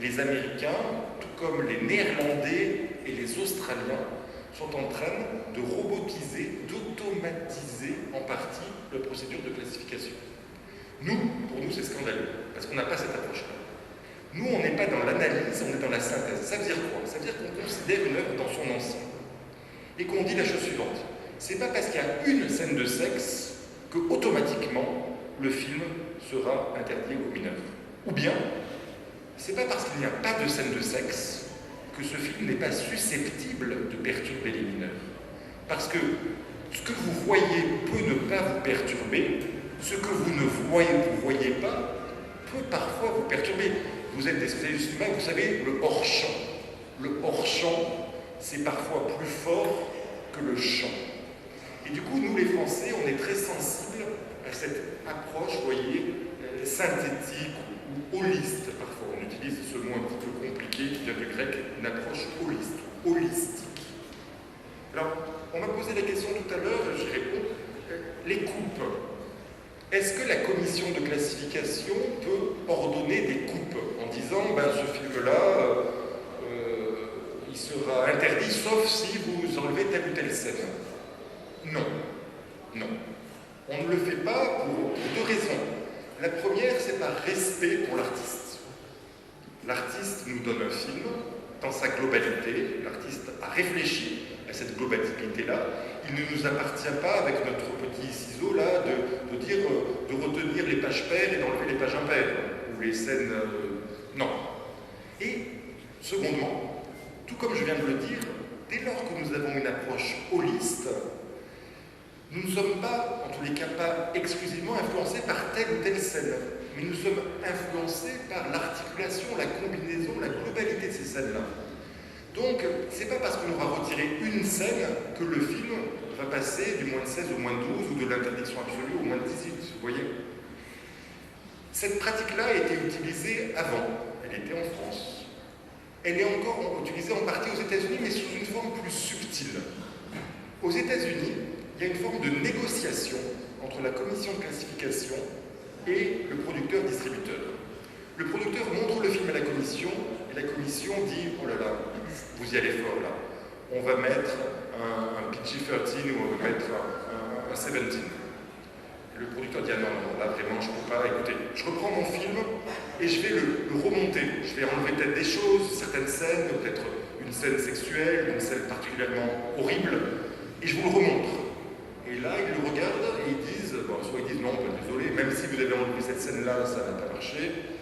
les Américains, tout comme les Néerlandais et les Australiens, sont en train de robotiser, d'automatiser en partie la procédure de classification. Pour nous, c'est scandaleux, parce qu'on n'a pas cette approche-là. Nous, on n'est pas dans l'analyse, on est dans la synthèse. Ça veut dire quoi? Ça veut dire qu'on considère une œuvre dans son ensemble. Et qu'on dit la chose suivante. c'est pas parce qu'il y a une scène de sexe que automatiquement le film sera interdit aux mineurs. Ou bien, c'est pas parce qu'il n'y a pas de scène de sexe que ce film n'est pas susceptible de perturber les mineurs. Parce que ce que vous voyez peut ne pas vous perturber, ce que vous ne voyez pas peut parfois vous perturber. Vous êtes des spécialistes du cinéma, vous savez, le hors-champ. Le hors-champ, c'est parfois plus fort que le champ. Et du coup, nous les Français, on est très sensibles à cette approche, vous voyez, synthétique ou holiste. Parfois, on utilise ce mot un petit peu compliqué qui vient du grec, une approche holiste, holistique. Alors, on m'a posé la question tout à l'heure, j'y réponds, les coupes. Est-ce que la commission de classification peut ordonner des coupes en disant, ben, ce film-là, il sera interdit sauf si vous enlevez telle ou telle scène? Non. Non. On ne le fait pas pour deux raisons. La première, c'est par respect pour l'artiste. L'artiste nous donne un film dans sa globalité. L'artiste a réfléchi à cette globalité-là. Il ne nous appartient pas, avec notre petit ciseau là, de retenir les pages paires et d'enlever les pages impaires, ou les scènes... non. Et, secondement, tout comme je viens de le dire, dès lors que nous avons une approche holiste, nous ne sommes pas, en tous les cas, pas exclusivement influencés par telle ou telle scène, mais nous sommes influencés par l'articulation, la combinaison, la globalité de ces scènes-là. Donc, c'est pas parce qu'on aura retiré une scène que le film va passer du moins de 16 au moins de 12 ou de l'interdiction absolue au moins de 18, vous voyez. Cette pratique-là a été utilisée avant, elle était en France. Elle est encore utilisée en partie aux États-Unis, mais sous une forme plus subtile. Aux États-Unis, il y a une forme de négociation entre la commission de classification et le producteur-distributeur. Le producteur montre le film à la commission, et la commission dit « Oh là là, vous y allez fort là, on va mettre un PG-13 ou on va mettre un 17 ». Le producteur dit « Ah non, non, là vraiment je ne peux pas, écoutez, je reprends mon film et je vais le remonter, je vais enlever peut-être des choses, certaines scènes, peut-être une scène sexuelle, une scène particulièrement horrible, et je vous le remontre ». Et là, ils le regardent et ils disent, bon, soit ils disent non, désolé, même si vous avez enlevé cette scène-là, ça n'a pas marché,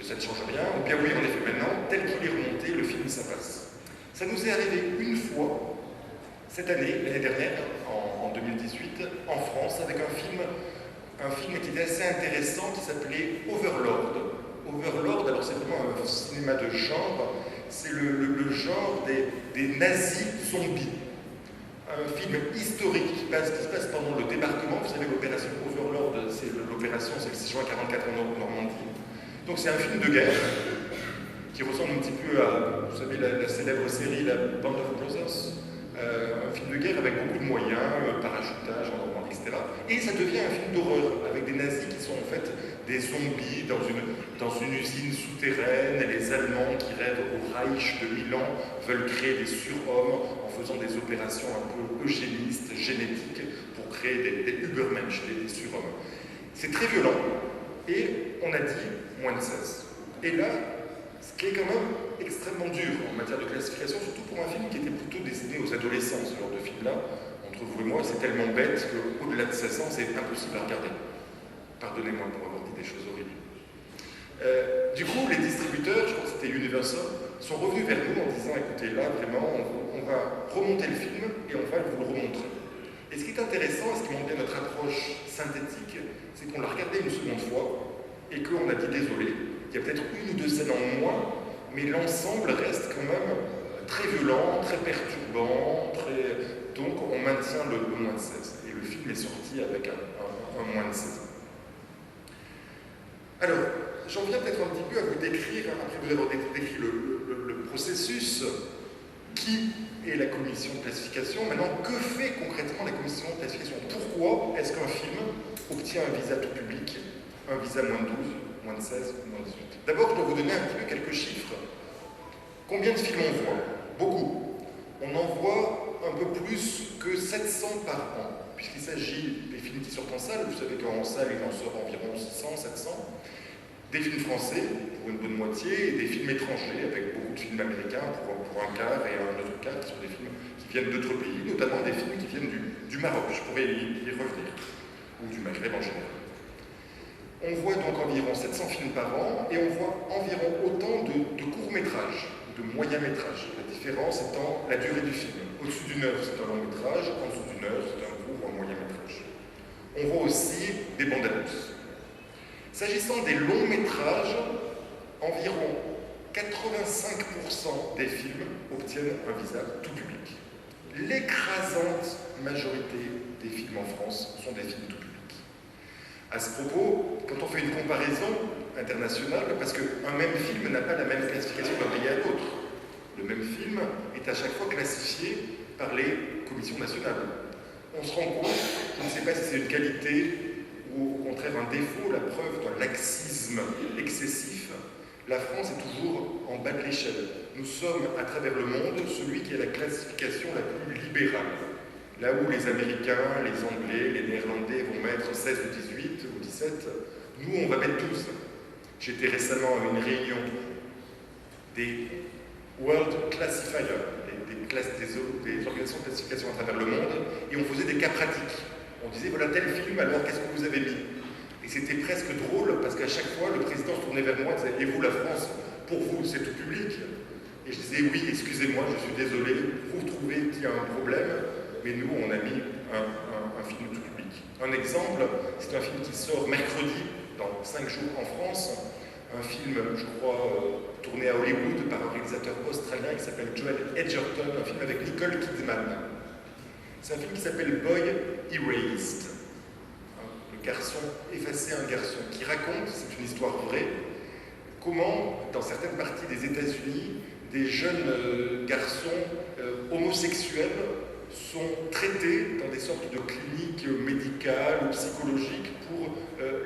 ça ne change rien, ou bien oui, en effet, maintenant, tel qu'il est remonté, le film, ça passe. Ça nous est arrivé une fois, cette année, l'année dernière, en 2018, en France, avec un film qui était assez intéressant, qui s'appelait Overlord. Overlord, alors c'est vraiment un cinéma de genre, c'est le genre des nazis zombies. Un film historique qui se passe pendant le débarquement. Vous savez, l'opération Overlord, c'est l'opération, c'est le 6 juin 1944 en Normandie. Donc c'est un film de guerre qui ressemble un petit peu à, vous savez, la célèbre série La Band of Brothers. Un film de guerre avec beaucoup de moyens, parachutage en Normandie, etc. Et ça devient un film d'horreur avec des nazis qui sont en fait des zombies dans une usine souterraine. Et les Allemands qui rêvent au Reich de Milan veulent créer des surhommes en faisant des opérations un peu eugénistes, génétiques, pour créer des Übermensch, des surhommes. C'est très violent, et on a dit moins de 16. Et là, ce qui est quand même extrêmement dur en matière de classification, surtout pour un film qui était plutôt destiné aux adolescents, ce genre de film-là. Entre vous et moi, c'est tellement bête qu'au-delà de 16 ans, c'est impossible à regarder. Pardonnez-moi pour avoir dit des choses horribles. Du coup, les distributeurs, je crois que c'était Universal, sont revenus vers nous en disant, écoutez, là, vraiment, on va remonter le film et on va vous le remontrer. Et ce qui est intéressant, ce qui montre bien notre approche synthétique, c'est qu'on l'a regardé une seconde fois et qu'on a dit, désolé, il y a peut-être une ou deux scènes en moins, mais l'ensemble reste quand même très violent, très perturbant, donc on maintient le moins de 16. Et le film est sorti avec un moins de 16. Alors, j'en viens peut-être un petit peu à vous décrire, après vous avoir décrit le processus, qui est la commission de classification. Maintenant, que fait concrètement la commission de classification? Pourquoi est-ce qu'un film obtient un visa tout public, un visa moins de 12, moins de 16, moins de 18? D'abord, je dois vous donner un petit peu quelques chiffres. Combien de films on voit? Beaucoup. On en voit un peu plus que 700 par an, puisqu'il s'agit des films qui sortent en salle. Vous savez qu'en salle, il en sort environ 600, 700. des films français, pour une bonne moitié, et des films étrangers, avec beaucoup de films américains, pour un quart, et un autre quart, qui sont des films qui viennent d'autres pays, notamment des films qui viennent du Maroc, je pourrais y revenir, ou du Maghreb en général. On voit donc environ 700 films par an, et on voit environ autant de courts-métrages, de moyens-métrages. La différence étant la durée du film. Au-dessus d'une heure, c'est un long-métrage, en dessous d'une heure, c'est un court ou un moyen-métrage. On voit aussi des bandes-annonces. S'agissant des longs-métrages, environ 85% des films obtiennent un visa tout public. L'écrasante majorité des films en France sont des films tout publics. À ce propos, quand on fait une comparaison internationale, parce qu'un même film n'a pas la même classification d'un pays à l'autre, le même film est à chaque fois classifié par les commissions nationales. On se rend compte, je ne sais pas si c'est une qualité ou au contraire un défaut, la preuve d'un laxisme excessif. La France est toujours en bas de l'échelle. Nous sommes, à travers le monde, celui qui a la classification la plus libérale. Là où les Américains, les Anglais, les Néerlandais vont mettre 16 ou 18 ou 17, nous on va mettre 12. J'étais récemment à une réunion des World Classifiers, des organisations de classification à travers le monde, et on faisait des cas pratiques. On disait, voilà tel film, alors qu'est-ce que vous avez mis? Et c'était presque drôle, parce qu'à chaque fois, le président se tournait vers moi et disait, et vous, la France, pour vous, c'est tout public? Et je disais, oui, excusez-moi, je suis désolé, vous trouvez qu'il y a un problème, mais nous, on a mis un film tout public. Un exemple, c'est un film qui sort mercredi, dans 5 jours en France, un film, je crois, tourné à Hollywood par un réalisateur australien qui s'appelle Joel Edgerton, un film avec Nicole Kidman. C'est un film qui s'appelle Boy Erased, le garçon effacé, un garçon, qui raconte, c'est une histoire vraie, comment, dans certaines parties des États-Unis, des jeunes garçons homosexuels sont traités dans des sortes de cliniques médicales ou psychologiques pour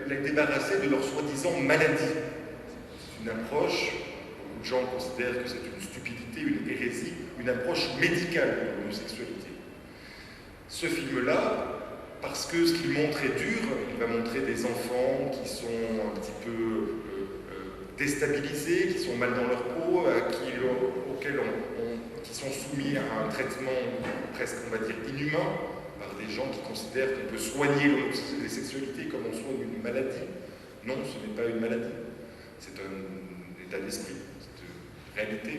les débarrasser de leur soi-disant maladie. C'est une approche, beaucoup de gens considèrent que c'est une stupidité, une hérésie, une approche médicale de l'homosexualité. Ce film-là, parce que ce qu'il montre est dur, il va montrer des enfants qui sont un petit peu déstabilisés, qui sont mal dans leur peau, auxquels qui sont soumis à un traitement presque, on va dire, inhumain, par des gens qui considèrent qu'on peut soigner les sexualités comme on soigne une maladie. Non, ce n'est pas une maladie, c'est un état d'esprit, c'est une réalité.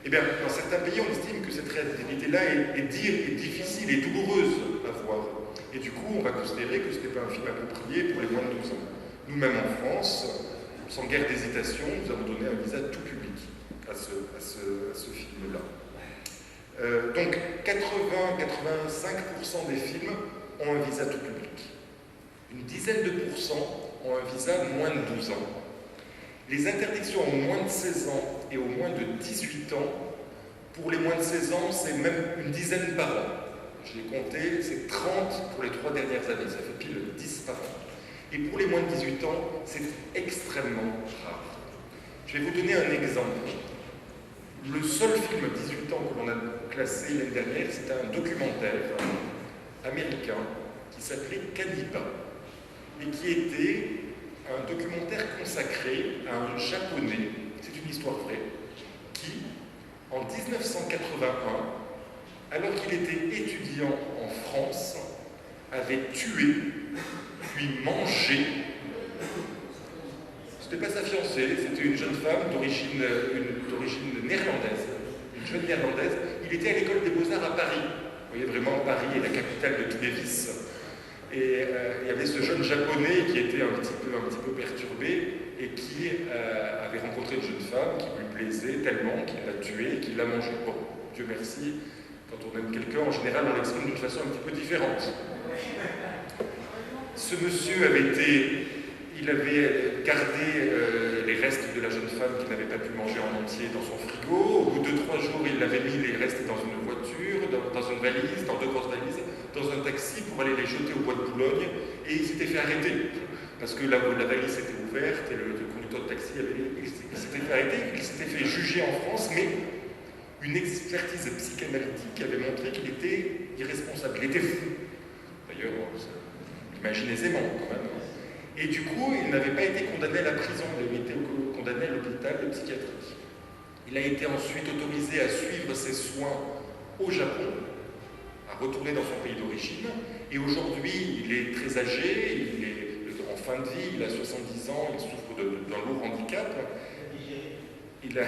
Eh bien, dans certains pays, on estime que cette réalité-là est difficile et douloureuse à voir. Et du coup, on va considérer que ce n'est pas un film approprié pour les moins de 12 ans. Nous-mêmes en France, sans guère d'hésitation, nous avons donné un visa tout public à ce film-là. Donc 80-85% des films ont un visa tout public. Une dizaine de pourcents ont un visa moins de 12 ans. Les interdictions aux moins de 16 ans et aux moins de 18 ans, pour les moins de 16 ans, c'est même une dizaine par an. Je l'ai compté, c'est 30 pour les 3 dernières années, ça fait pile 10 par an. Et pour les moins de 18 ans, c'est extrêmement rare. Je vais vous donner un exemple. Le seul film 18 ans que l'on a classé l'année dernière, c'était un documentaire américain qui s'appelait Cannibal et qui était un documentaire consacré à un Japonais, c'est une histoire vraie, qui, en 1981, alors qu'il était étudiant en France, avait tué, puis mangé. C'était pas sa fiancée, c'était une jeune femme d'origine néerlandaise, une jeune néerlandaise. Il était à l'école des Beaux-Arts à Paris. Vous voyez, vraiment, Paris est la capitale de tous les vices. Et il y avait ce jeune japonais qui était un petit peu perturbé et qui avait rencontré une jeune femme qui lui plaisait tellement qu'il l'a tuée et qu'il l'a mangée. Bon, Dieu merci, quand on aime quelqu'un, en général, on l'exprime d'une façon un petit peu différente. Ce monsieur il avait gardé les restes de la jeune femme qu'il n'avait pas pu manger en entier dans son frigo. Au bout de 3 jours, il avait mis les restes dans une voiture, dans une valise, dans 2 grosses valises, dans un taxi pour aller les jeter au bois de Boulogne. Et il s'était fait arrêter. Parce que la valise était ouverte et le conducteur de taxi s'était fait arrêter. Il s'était fait juger en France, mais une expertise psychanalytique avait montré qu'il était irresponsable, il était fou. D'ailleurs, imaginez aisément quand même. Et du coup, il n'avait pas été condamné à la prison, il avait été condamné à l'hôpital psychiatrique. Il a été ensuite autorisé à suivre ses soins au Japon, à retourner dans son pays d'origine. Et aujourd'hui, il est très âgé, il est en fin de vie, il a 70 ans, il souffre d'un lourd handicap. Il a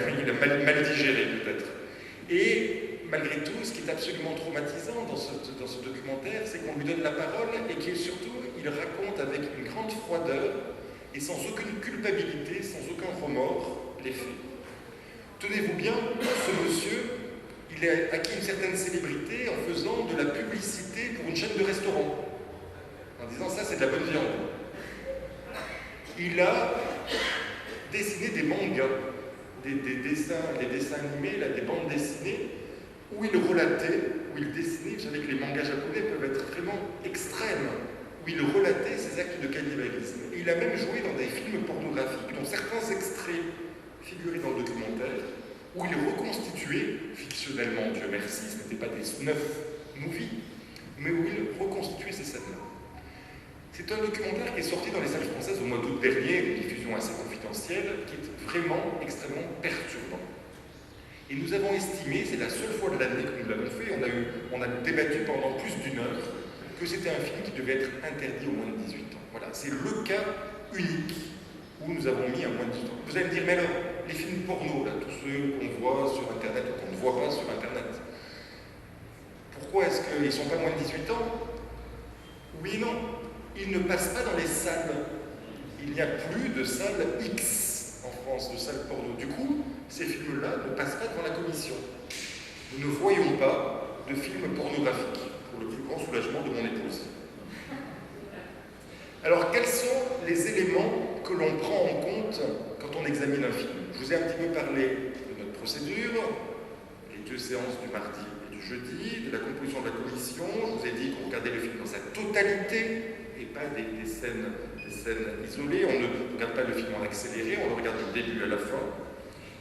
mal digéré peut-être. Et malgré tout, ce qui est absolument traumatisant dans ce documentaire, c'est qu'on lui donne la parole et qu'il surtout, il raconte avec une grande froideur et sans aucune culpabilité, sans aucun remords, les faits. Tenez-vous bien, ce monsieur, il a acquis une certaine célébrité en faisant de la publicité pour une chaîne de restaurants, en disant ça c'est de la bonne viande. Il a dessiné des mangas, des dessins animés, là, des bandes dessinées, où il relatait, où il dessinait, vous savez que les mangas japonais peuvent être vraiment extrêmes, où il relatait ses actes de cannibalisme. Et il a même joué dans des films pornographiques, dont certains extraits figuraient dans le documentaire, où il reconstituait, fictionnellement, Dieu merci, ce n'était pas des snuff movies, mais où il reconstituait ces scènes-là. C'est un documentaire qui est sorti dans les salles françaises au mois d'août dernier, une diffusion assez confidentielle, qui est vraiment extrêmement perturbant. Et nous avons estimé, c'est la seule fois de l'année que nous l'avons fait, on a débattu pendant plus d'1 heure, que c'était un film qui devait être interdit aux moins de 18 ans. Voilà, c'est le cas unique où nous avons mis un moins de 18 ans. Vous allez me dire, mais alors, les films porno, là, tous ceux qu'on voit sur Internet ou qu'on ne voit pas sur Internet, pourquoi est-ce qu'ils ne sont pas moins de 18 ans? Oui et non. Ils ne passent pas dans les salles. Il n'y a plus de salles X en France, de salles porno. Du coup, ces films-là ne passent pas devant la commission. Nous ne voyons pas de films pornographiques, pour le plus grand soulagement de mon épouse. Alors, quels sont les éléments que l'on prend en compte quand on examine un film? Je vous ai un petit peu parlé de notre procédure, les 2 séances du mardi et du jeudi, de la composition de la commission. Je vous ai dit qu'on regardait le film dans sa totalité, et pas des scènes isolées. On ne regarde pas le film en accéléré, on le regarde du début à la fin.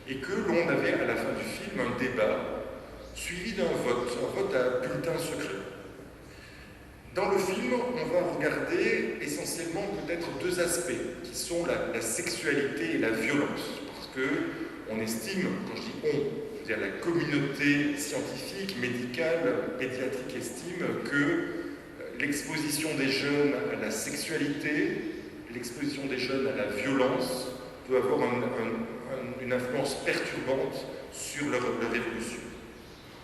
Et que l'on avait à la fin du film un débat suivi d'un vote, un vote à bulletin secret. Dans le film, on va regarder essentiellement peut-être 2 aspects, qui sont la sexualité et la violence. Parce qu'on estime, quand je dis on, je veux dire la communauté scientifique, médicale, pédiatrique estime que l'exposition des jeunes à la sexualité, l'exposition des jeunes à la violence peut avoir une influence perturbante sur leur évolution.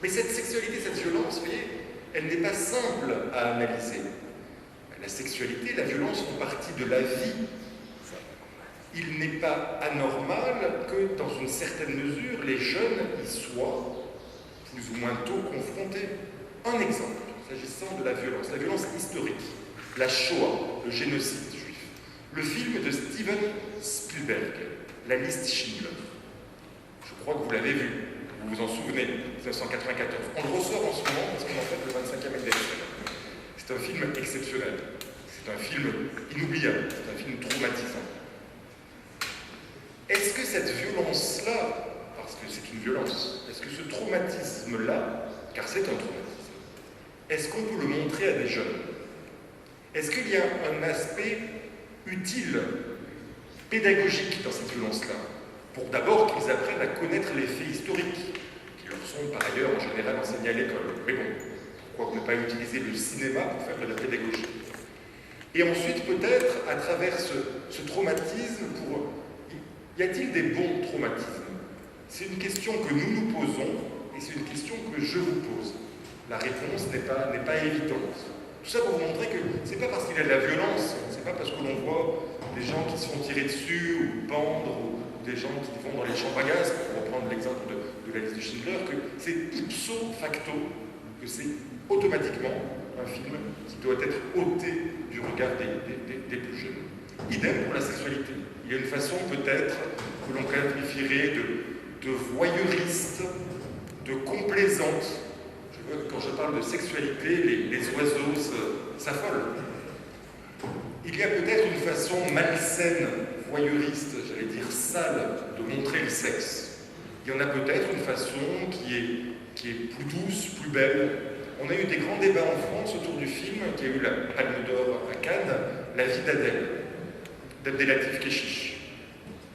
Mais cette sexualité, cette violence, vous voyez, elle n'est pas simple à analyser. La sexualité, la violence font partie de la vie. Il n'est pas anormal que, dans une certaine mesure, les jeunes y soient plus ou moins tôt confrontés. Un exemple, s'agissant de la violence historique, la Shoah, le génocide juif. Le film de Steven Spielberg, La liste Schindler. Je crois que vous l'avez vu, vous vous en souvenez, 1994. On le ressort en ce moment parce qu'on en fait le 25e anniversaire. C'est un film exceptionnel. C'est un film inoubliable. C'est un film traumatisant. Est-ce que cette violence-là, parce que c'est une violence, est-ce que ce traumatisme-là, car c'est un traumatisme, est-ce qu'on peut le montrer à des jeunes? Est-ce qu'il y a un aspect utile, pédagogique dans cette violence-là? Pour d'abord qu'ils apprennent à connaître les faits historiques, qui leur sont par ailleurs en général enseignés à l'école. Mais bon, pourquoi ne pas utiliser le cinéma pour faire de la pédagogie? Et ensuite, peut-être, à travers ce traumatisme, y a-t-il des bons traumatismes? C'est une question que nous nous posons, et c'est une question que je vous pose. La réponse n'est pas évidente. Tout ça pour vous montrer que c'est pas parce qu'il y a de la violence, c'est pas parce que l'on voit des gens qui se font tirer dessus, ou pendre, ou des gens qui vont dans les champs à gaz, pour reprendre l'exemple de la liste de Schindler, que c'est ipso facto, que c'est automatiquement un film qui doit être ôté du regard des plus jeunes. Idem pour la sexualité. Il y a une façon peut-être que l'on qualifierait de voyeuriste, de complaisante. Quand je parle de sexualité, les oiseaux s'affolent. Il y a peut-être une façon malsaine, voyeuriste, j'allais dire sale, de montrer le sexe. Il y en a peut-être une façon qui est plus douce, plus belle. On a eu des grands débats en France autour du film qui a eu la Palme d'Or à Cannes, La vie d'Adèle. d'Abdelatif Kechiche,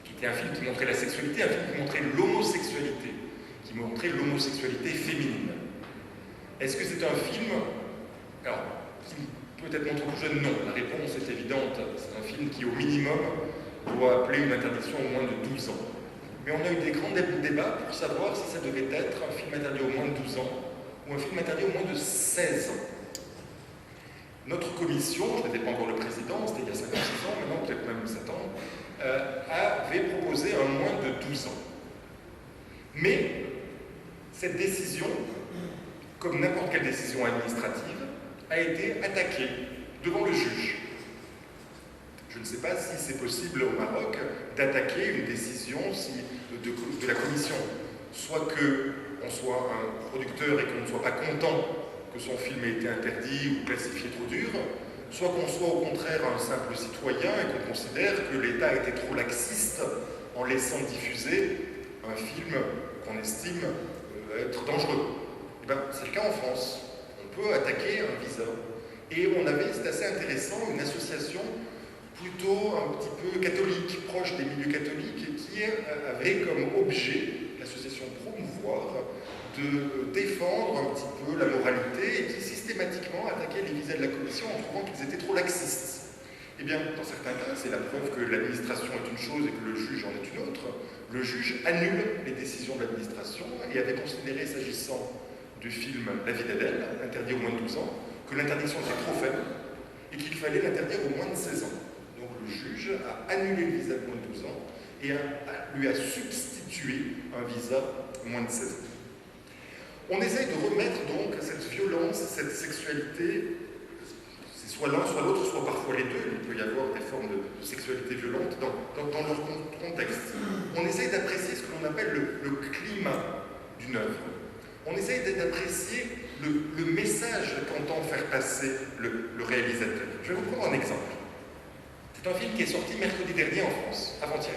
qui était un film qui montrait la sexualité, un film qui montrait l'homosexualité, qui montrait l'homosexualité féminine. Est-ce que c'est un film, alors, qui peut-être montre aux jeunes? Non, la réponse est évidente. C'est un film qui, au minimum, doit appeler une interdiction au moins de 12 ans. Mais on a eu des grands débats pour savoir si ça devait être un film interdit au moins de 12 ans ou un film interdit au moins de 16 ans. Notre commission, je n'étais pas encore le président, c'était il y a 5 ou 6 ans, maintenant peut-être même 7 ans, avait proposé un moins de 12 ans. Mais cette décision, comme n'importe quelle décision administrative, a été attaquée devant le juge. Je ne sais pas si c'est possible au Maroc d'attaquer une décision de la commission. Soit qu'on soit un producteur et qu'on ne soit pas content que son film ait été interdit ou classifié trop dur, soit qu'on soit au contraire un simple citoyen et qu'on considère que l'État a été trop laxiste en laissant diffuser un film qu'on estime être dangereux. Et ben, c'est le cas en France. On peut attaquer un visa. Et on avait, c'est assez intéressant, une association plutôt un petit peu catholique, proche des milieux catholiques, qui avait comme objet, l'association Promouvoir, de défendre un petit peu la moralité et qui systématiquement attaquait les visas de la commission en trouvant qu'ils étaient trop laxistes. Eh bien, dans certains cas, c'est la preuve que l'administration est une chose et que le juge en est une autre. Le juge annule les décisions de l'administration et avait considéré, s'agissant du film La vie d'Adèle, interdit au moins de 12 ans, que l'interdiction était trop faible et qu'il fallait l'interdire au moins de 16 ans. Donc le juge a annulé le visa de moins de 12 ans et lui a substitué un visa moins de 16 ans. On essaye de remettre donc cette violence, cette sexualité, c'est soit l'un, soit l'autre, soit parfois les deux, il peut y avoir des formes de sexualité violente dans leur contexte. On essaye d'apprécier ce que l'on appelle le climat d'une œuvre. On essaye d'apprécier le message qu'entend faire passer le réalisateur. Je vais vous prendre un exemple. C'est un film qui est sorti mercredi dernier en France, avant-hier,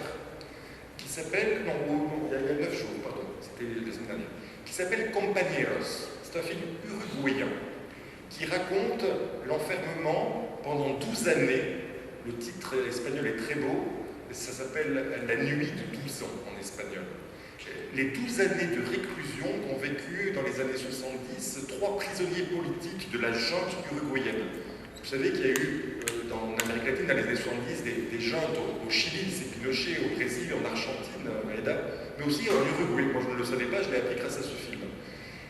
qui s'appelle, il y a 9 jours, pardon, c'était la semaine dernière, qui s'appelle Compañeros. C'est un film uruguayen qui raconte l'enfermement pendant 12 années. Le titre espagnol est très beau, ça s'appelle La nuit de 12 ans en espagnol. Les 12 années de réclusion qu'ont vécu dans les années 70 3 prisonniers politiques de la junte uruguayenne. Vous savez qu'il y a eu dans l'Amérique latine, dans les années 70, des juntes au Chili, c'est Pinochet, au Brésil, en Argentine, mais aussi en Uruguay. Moi je ne le savais pas, je l'ai appris grâce à ce film.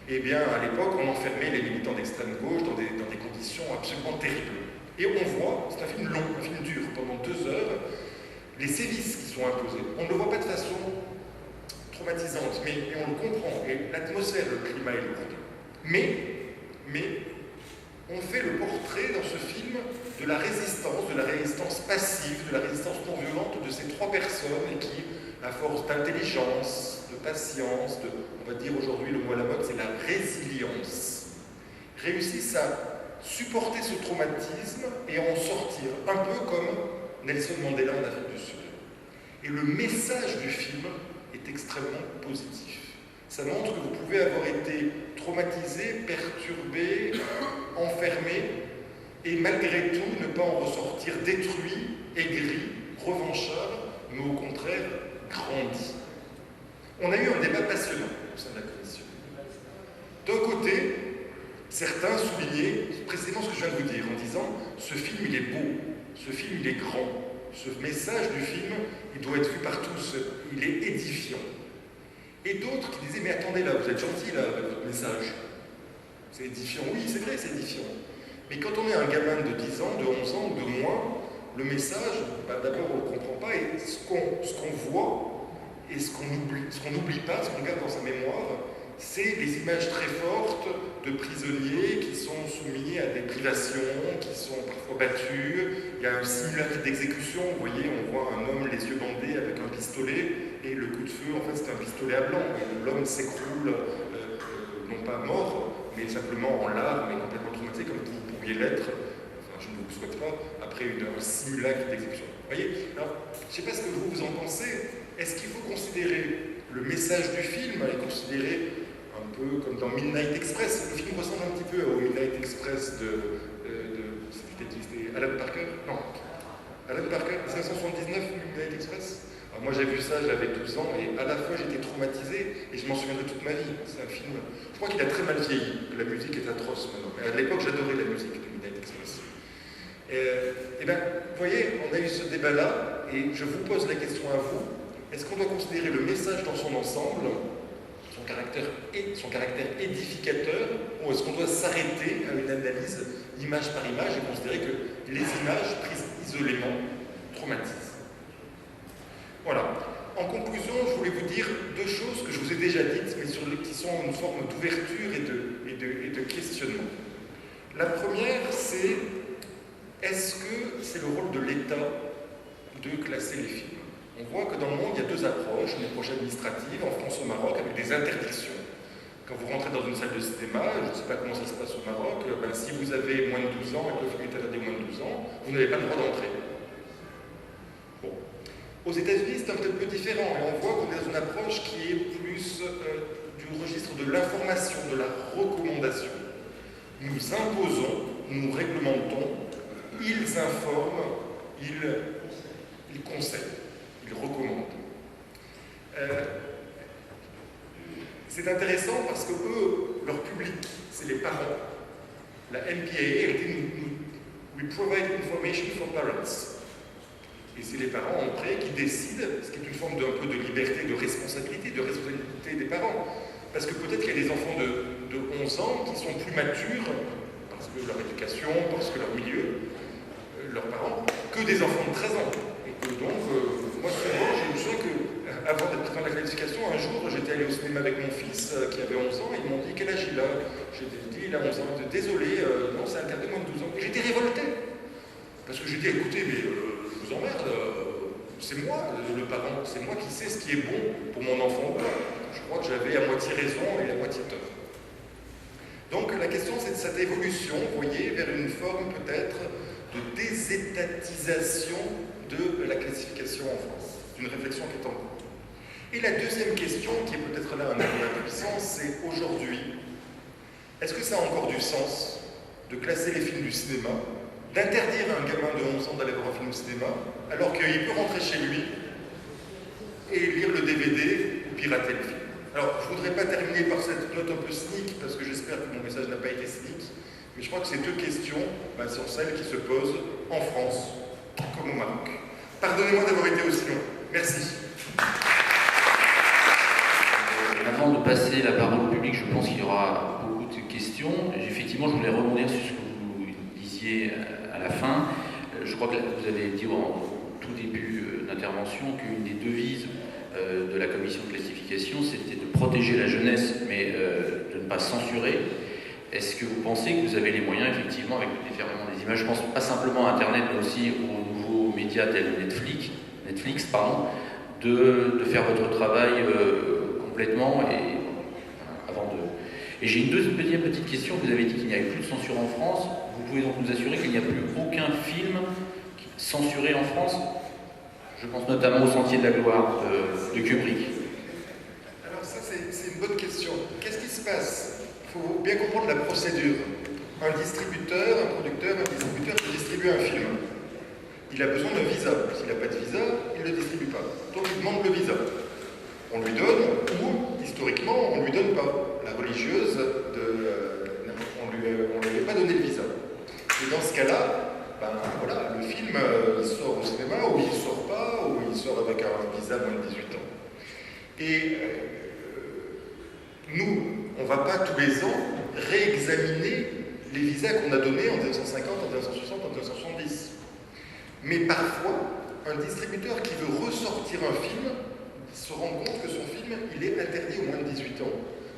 Eh bien, à l'époque, on enfermait les militants d'extrême gauche dans des conditions absolument terribles. Et on voit, c'est un film long, un film dur, pendant 2 heures, les sévices qui sont imposés. On ne le voit pas de façon traumatisante, mais on le comprend, et l'atmosphère, le climat est lourd. Mais on fait le portrait dans ce film de la résistance passive, de la résistance non violente de ces 3 personnes et qui, à force d'intelligence, de patience, on va dire aujourd'hui le mot à la mode, c'est la résilience, réussissent à supporter ce traumatisme et à en sortir, un peu comme Nelson Mandela en Afrique du Sud. Et le message du film est extrêmement positif. Ça montre que vous pouvez avoir été traumatisé, perturbé, enfermé, et malgré tout ne pas en ressortir détruit, aigri, revanchard, mais au contraire grandi. On a eu un débat passionnant au sein de la commission. D'un côté, certains soulignaient précisément ce que je viens de vous dire, en disant « ce film il est beau, ce film il est grand, ce message du film il doit être vu par tous, il est édifiant ». Et d'autres qui disaient « mais attendez là, vous êtes gentil là avec votre message, c'est édifiant ». Oui, c'est vrai, c'est édifiant. Mais quand on est un gamin de 10 ans, de 11 ans ou de moins, le message, d'abord on ne le comprend pas, et ce qu'on voit, et ce qu'on n'oublie pas, ce qu'on garde dans sa mémoire, c'est des images très fortes de prisonniers qui sont soumis à des privations, qui sont parfois battus. Il y a un simulacre d'exécution, vous voyez, on voit un homme les yeux bandés avec un pistolet, et le coup de feu, en fait, c'est un pistolet à blanc, et l'homme s'écroule, non pas mort, mais simplement en larmes et complètement traumatisé, comme vous pourriez l'être, enfin, je ne vous le souhaite pas, après un simulacre d'exécution. Vous voyez, alors, je ne sais pas ce que vous en pensez. Est-ce qu'il faut considérer le message du film et considérer un peu comme dans Midnight Express? Le film ressemble un petit peu au Midnight Express de c'était Alan Parker? Non. Alan Parker, 1979, Midnight Express. Alors moi j'ai vu ça, j'avais 12 ans, et à la fois j'étais traumatisé, et je m'en souviendrai toute ma vie. C'est un film, je crois qu'il a très mal vieilli, que la musique est atroce maintenant. Mais à l'époque j'adorais la musique de Midnight Express. Et bien, vous voyez, on a eu ce débat-là, et je vous pose la question à vous. Est-ce qu'on doit considérer le message dans son ensemble, son caractère édificateur, ou est-ce qu'on doit s'arrêter à une analyse image par image et considérer que les images prises isolément traumatisent? Voilà. En conclusion, je voulais vous dire deux choses que je vous ai déjà dites, mais qui sont une forme d'ouverture et de questionnement. La première, c'est: est-ce que c'est le rôle de l'État de classer les films? On voit que dans le monde, il y a deux approches, une approche administrative, en France au Maroc, avec des interdictions. Quand vous rentrez dans une salle de cinéma, je ne sais pas comment ça se passe au Maroc, ben, si vous avez moins de 12 ans et que le film est interdit moins de 12 ans, vous n'avez pas le droit d'entrer. Bon. Aux États-Unis, c'est un petit peu différent, et on voit qu'on est dans une approche qui est plus du registre de l'information, de la recommandation. Nous imposons, nous réglementons, ils informent, ils conseillent. Ils recommandent. C'est intéressant parce que eux, leur public, c'est les parents. La MPAA, elle dit We provide information for parents. Et c'est les parents en prêt qui décident, ce qui est une forme d'un peu de liberté, de responsabilité des parents. Parce que peut-être qu'il y a des enfants de 11 ans qui sont plus matures, parce que leur éducation, parce que leur milieu, leurs parents, que des enfants de 13 ans. Et que donc, moi souvent, j'ai eu besoin que, avant d'être dans la qualification, un jour, j'étais allé au cinéma avec mon fils qui avait 11 ans, et ils m'ont dit: quel âge il a? J'ai dit: il a 11 ans. Désolé, non, c'est interdit moins de 12 ans. Et j'étais révolté. Parce que j'ai dit: écoutez, mais je vous emmerde, c'est moi, le parent, c'est moi qui sais ce qui est bon pour mon enfant. Je crois que j'avais à moitié raison et à moitié tort. Donc la question, c'est de cette évolution, vous voyez, vers une forme peut-être de désétatisation de la classification en France. C'est une réflexion qui est en cours. Et la deuxième question, qui est peut-être là un peu impuissant, c'est aujourd'hui, est-ce que ça a encore du sens de classer les films du cinéma, d'interdire à un gamin de 11 ans d'aller voir un film au cinéma, alors qu'il peut rentrer chez lui et lire le DVD ou pirater le film? Alors, je ne voudrais pas terminer par cette note un peu cynique, parce que j'espère que mon message n'a pas été cynique, mais je crois que ces deux questions sont celles qui se posent en France, comme au Maroc. Pardonnez-moi d'avoir été aussi long. Merci. Avant de passer la parole au public, je pense qu'il y aura beaucoup de questions. Effectivement, je voulais rebondir sur ce que vous disiez à la fin. Je crois que vous avez dit en tout début d'intervention qu'une des devises de la commission de classification, c'était de protéger la jeunesse, mais de ne pas censurer. Est-ce que vous pensez que vous avez les moyens, effectivement, avec le déferlement des images, je pense pas simplement à Internet, mais aussi aux nouveaux médias tels Netflix, de faire votre travail complètement avant de... Et j'ai une deuxième petite question. Vous avez dit qu'il n'y avait plus de censure en France. Vous pouvez donc nous assurer qu'il n'y a plus aucun film censuré en France? Je pense notamment au Sentier de la Gloire de Kubrick. Alors ça, c'est une bonne question. Qu'est-ce qui se passe? Il faut bien comprendre la procédure. Un distributeur, un producteur, un distributeur qui distribue un film. Il a besoin d'un visa. S'il n'a pas de visa, il ne le distribue pas. Donc il demande le visa. On lui donne, ou historiquement, on ne lui donne pas. La religieuse, on lui avait pas donné le visa. Et dans ce cas-là, voilà, le film il sort au cinéma, ou il ne sort pas, ou il sort avec un visa moins de 18 ans. Et nous, on ne va pas tous les ans réexaminer les visas qu'on a donnés en 1950, en 1960, en 1970. Mais parfois, un distributeur qui veut ressortir un film se rend compte que son film, il est interdit aux moins de 18 ans.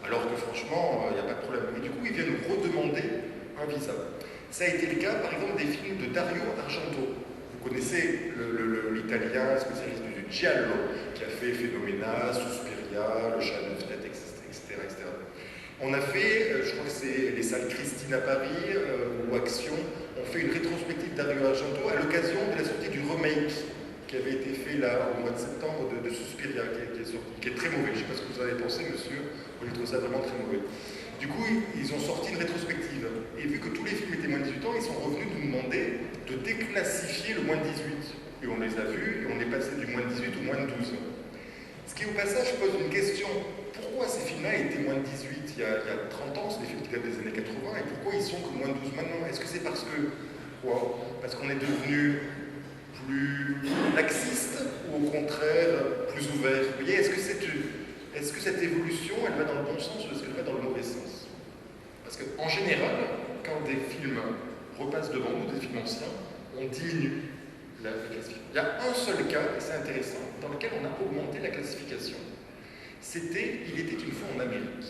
Alors que franchement, il n'y a pas de problème. Et du coup, il vient nous redemander un visa. Ça a été le cas, par exemple, des films de Dario Argento. Vous connaissez l'italien spécialiste du giallo, qui a fait Phénoména, Suspiria, Le Chat à 9 têtes, etc., etc. On a fait, je crois que c'est les salles Christine à Paris ou Action, on fait une rétrospective Dario Argento à l'occasion de la sortie du remake qui avait été fait là au mois de septembre de Suspiria, qui est sorti, qui est très mauvais. Je ne sais pas ce que vous avez pensé, monsieur, vous avez trouvé ça vraiment très mauvais. Du coup, ils ont sorti une rétrospective. Et vu que tous les films étaient moins de 18 ans, ils sont revenus nous demander de déclassifier le moins de 18. et on les a vus, et on est passé du moins de 18 au moins de 12. Ce qui, au passage, pose une question. Pourquoi ces films-là étaient moins de 18 il y a 30 ans, c'est des films qui datent des années 80, et pourquoi ils sont que moins de 12 maintenant? Est-ce que c'est parce que, parce qu'on est devenu plus laxiste, ou au contraire, plus ouvert? Vous voyez, est-ce que cette évolution, elle va dans le bon sens, ou est-ce qu'elle va dans le mauvais sens? Parce qu'en général, quand des films repassent devant nous, des films anciens, on diminue la classification. Il y a un seul cas, et c'est intéressant, dans lequel on a augmenté la classification. C'était Il était une fois en Amérique.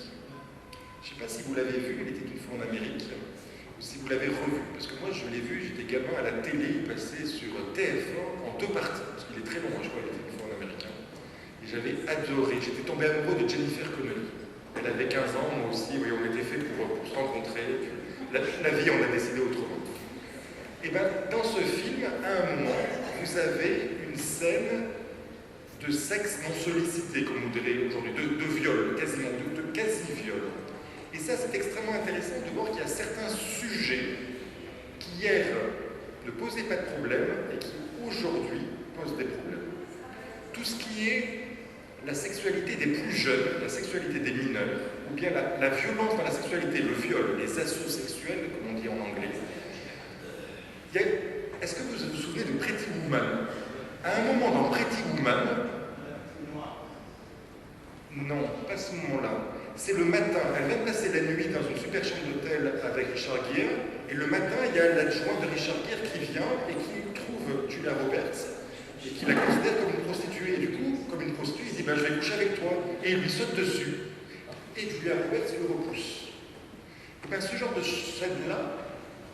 Je ne sais pas si vous l'avez vu, Il était une fois en Amérique, ou si vous l'avez revu. Parce que moi, je l'ai vu, j'étais gamin à la télé, il passait sur TF1 en 2 parties, parce qu'il est très long, je crois, Il était une fois en Américain. Et j'avais adoré, j'étais tombé amoureux de Jennifer Connelly. Elle avait 15 ans, moi aussi, oui, on était fait pour se rencontrer. La vie, on a décidé autrement. Et bien, dans ce film, à un moment, vous avez une scène de sexe non sollicité, comme on dirait aujourd'hui, de viol, quasiment, de quasi-viol. Et ça, c'est extrêmement intéressant de voir qu'il y a certains sujets qui, hier, ne posaient pas de problème et qui, aujourd'hui, posent des problèmes. Tout ce qui est la sexualité des plus jeunes, la sexualité des mineurs, ou bien la violence dans la sexualité, le viol, les assauts sexuels, comme on dit en anglais. Est-ce que vous vous souvenez de Pretty Woman? À un moment dans Pretty Woman, non, pas ce moment-là. C'est le matin, elle vient de passer la nuit dans une super chambre d'hôtel avec Richard Gere, et le matin, il y a l'adjoint de Richard Gere qui vient et qui trouve Julia Roberts, et qui la considère comme une prostituée. Et du coup, comme une prostituée, il dit ben, je vais coucher avec toi. Et il lui saute dessus. Et Julia Roberts le repousse. Et bien ce genre de scène-là,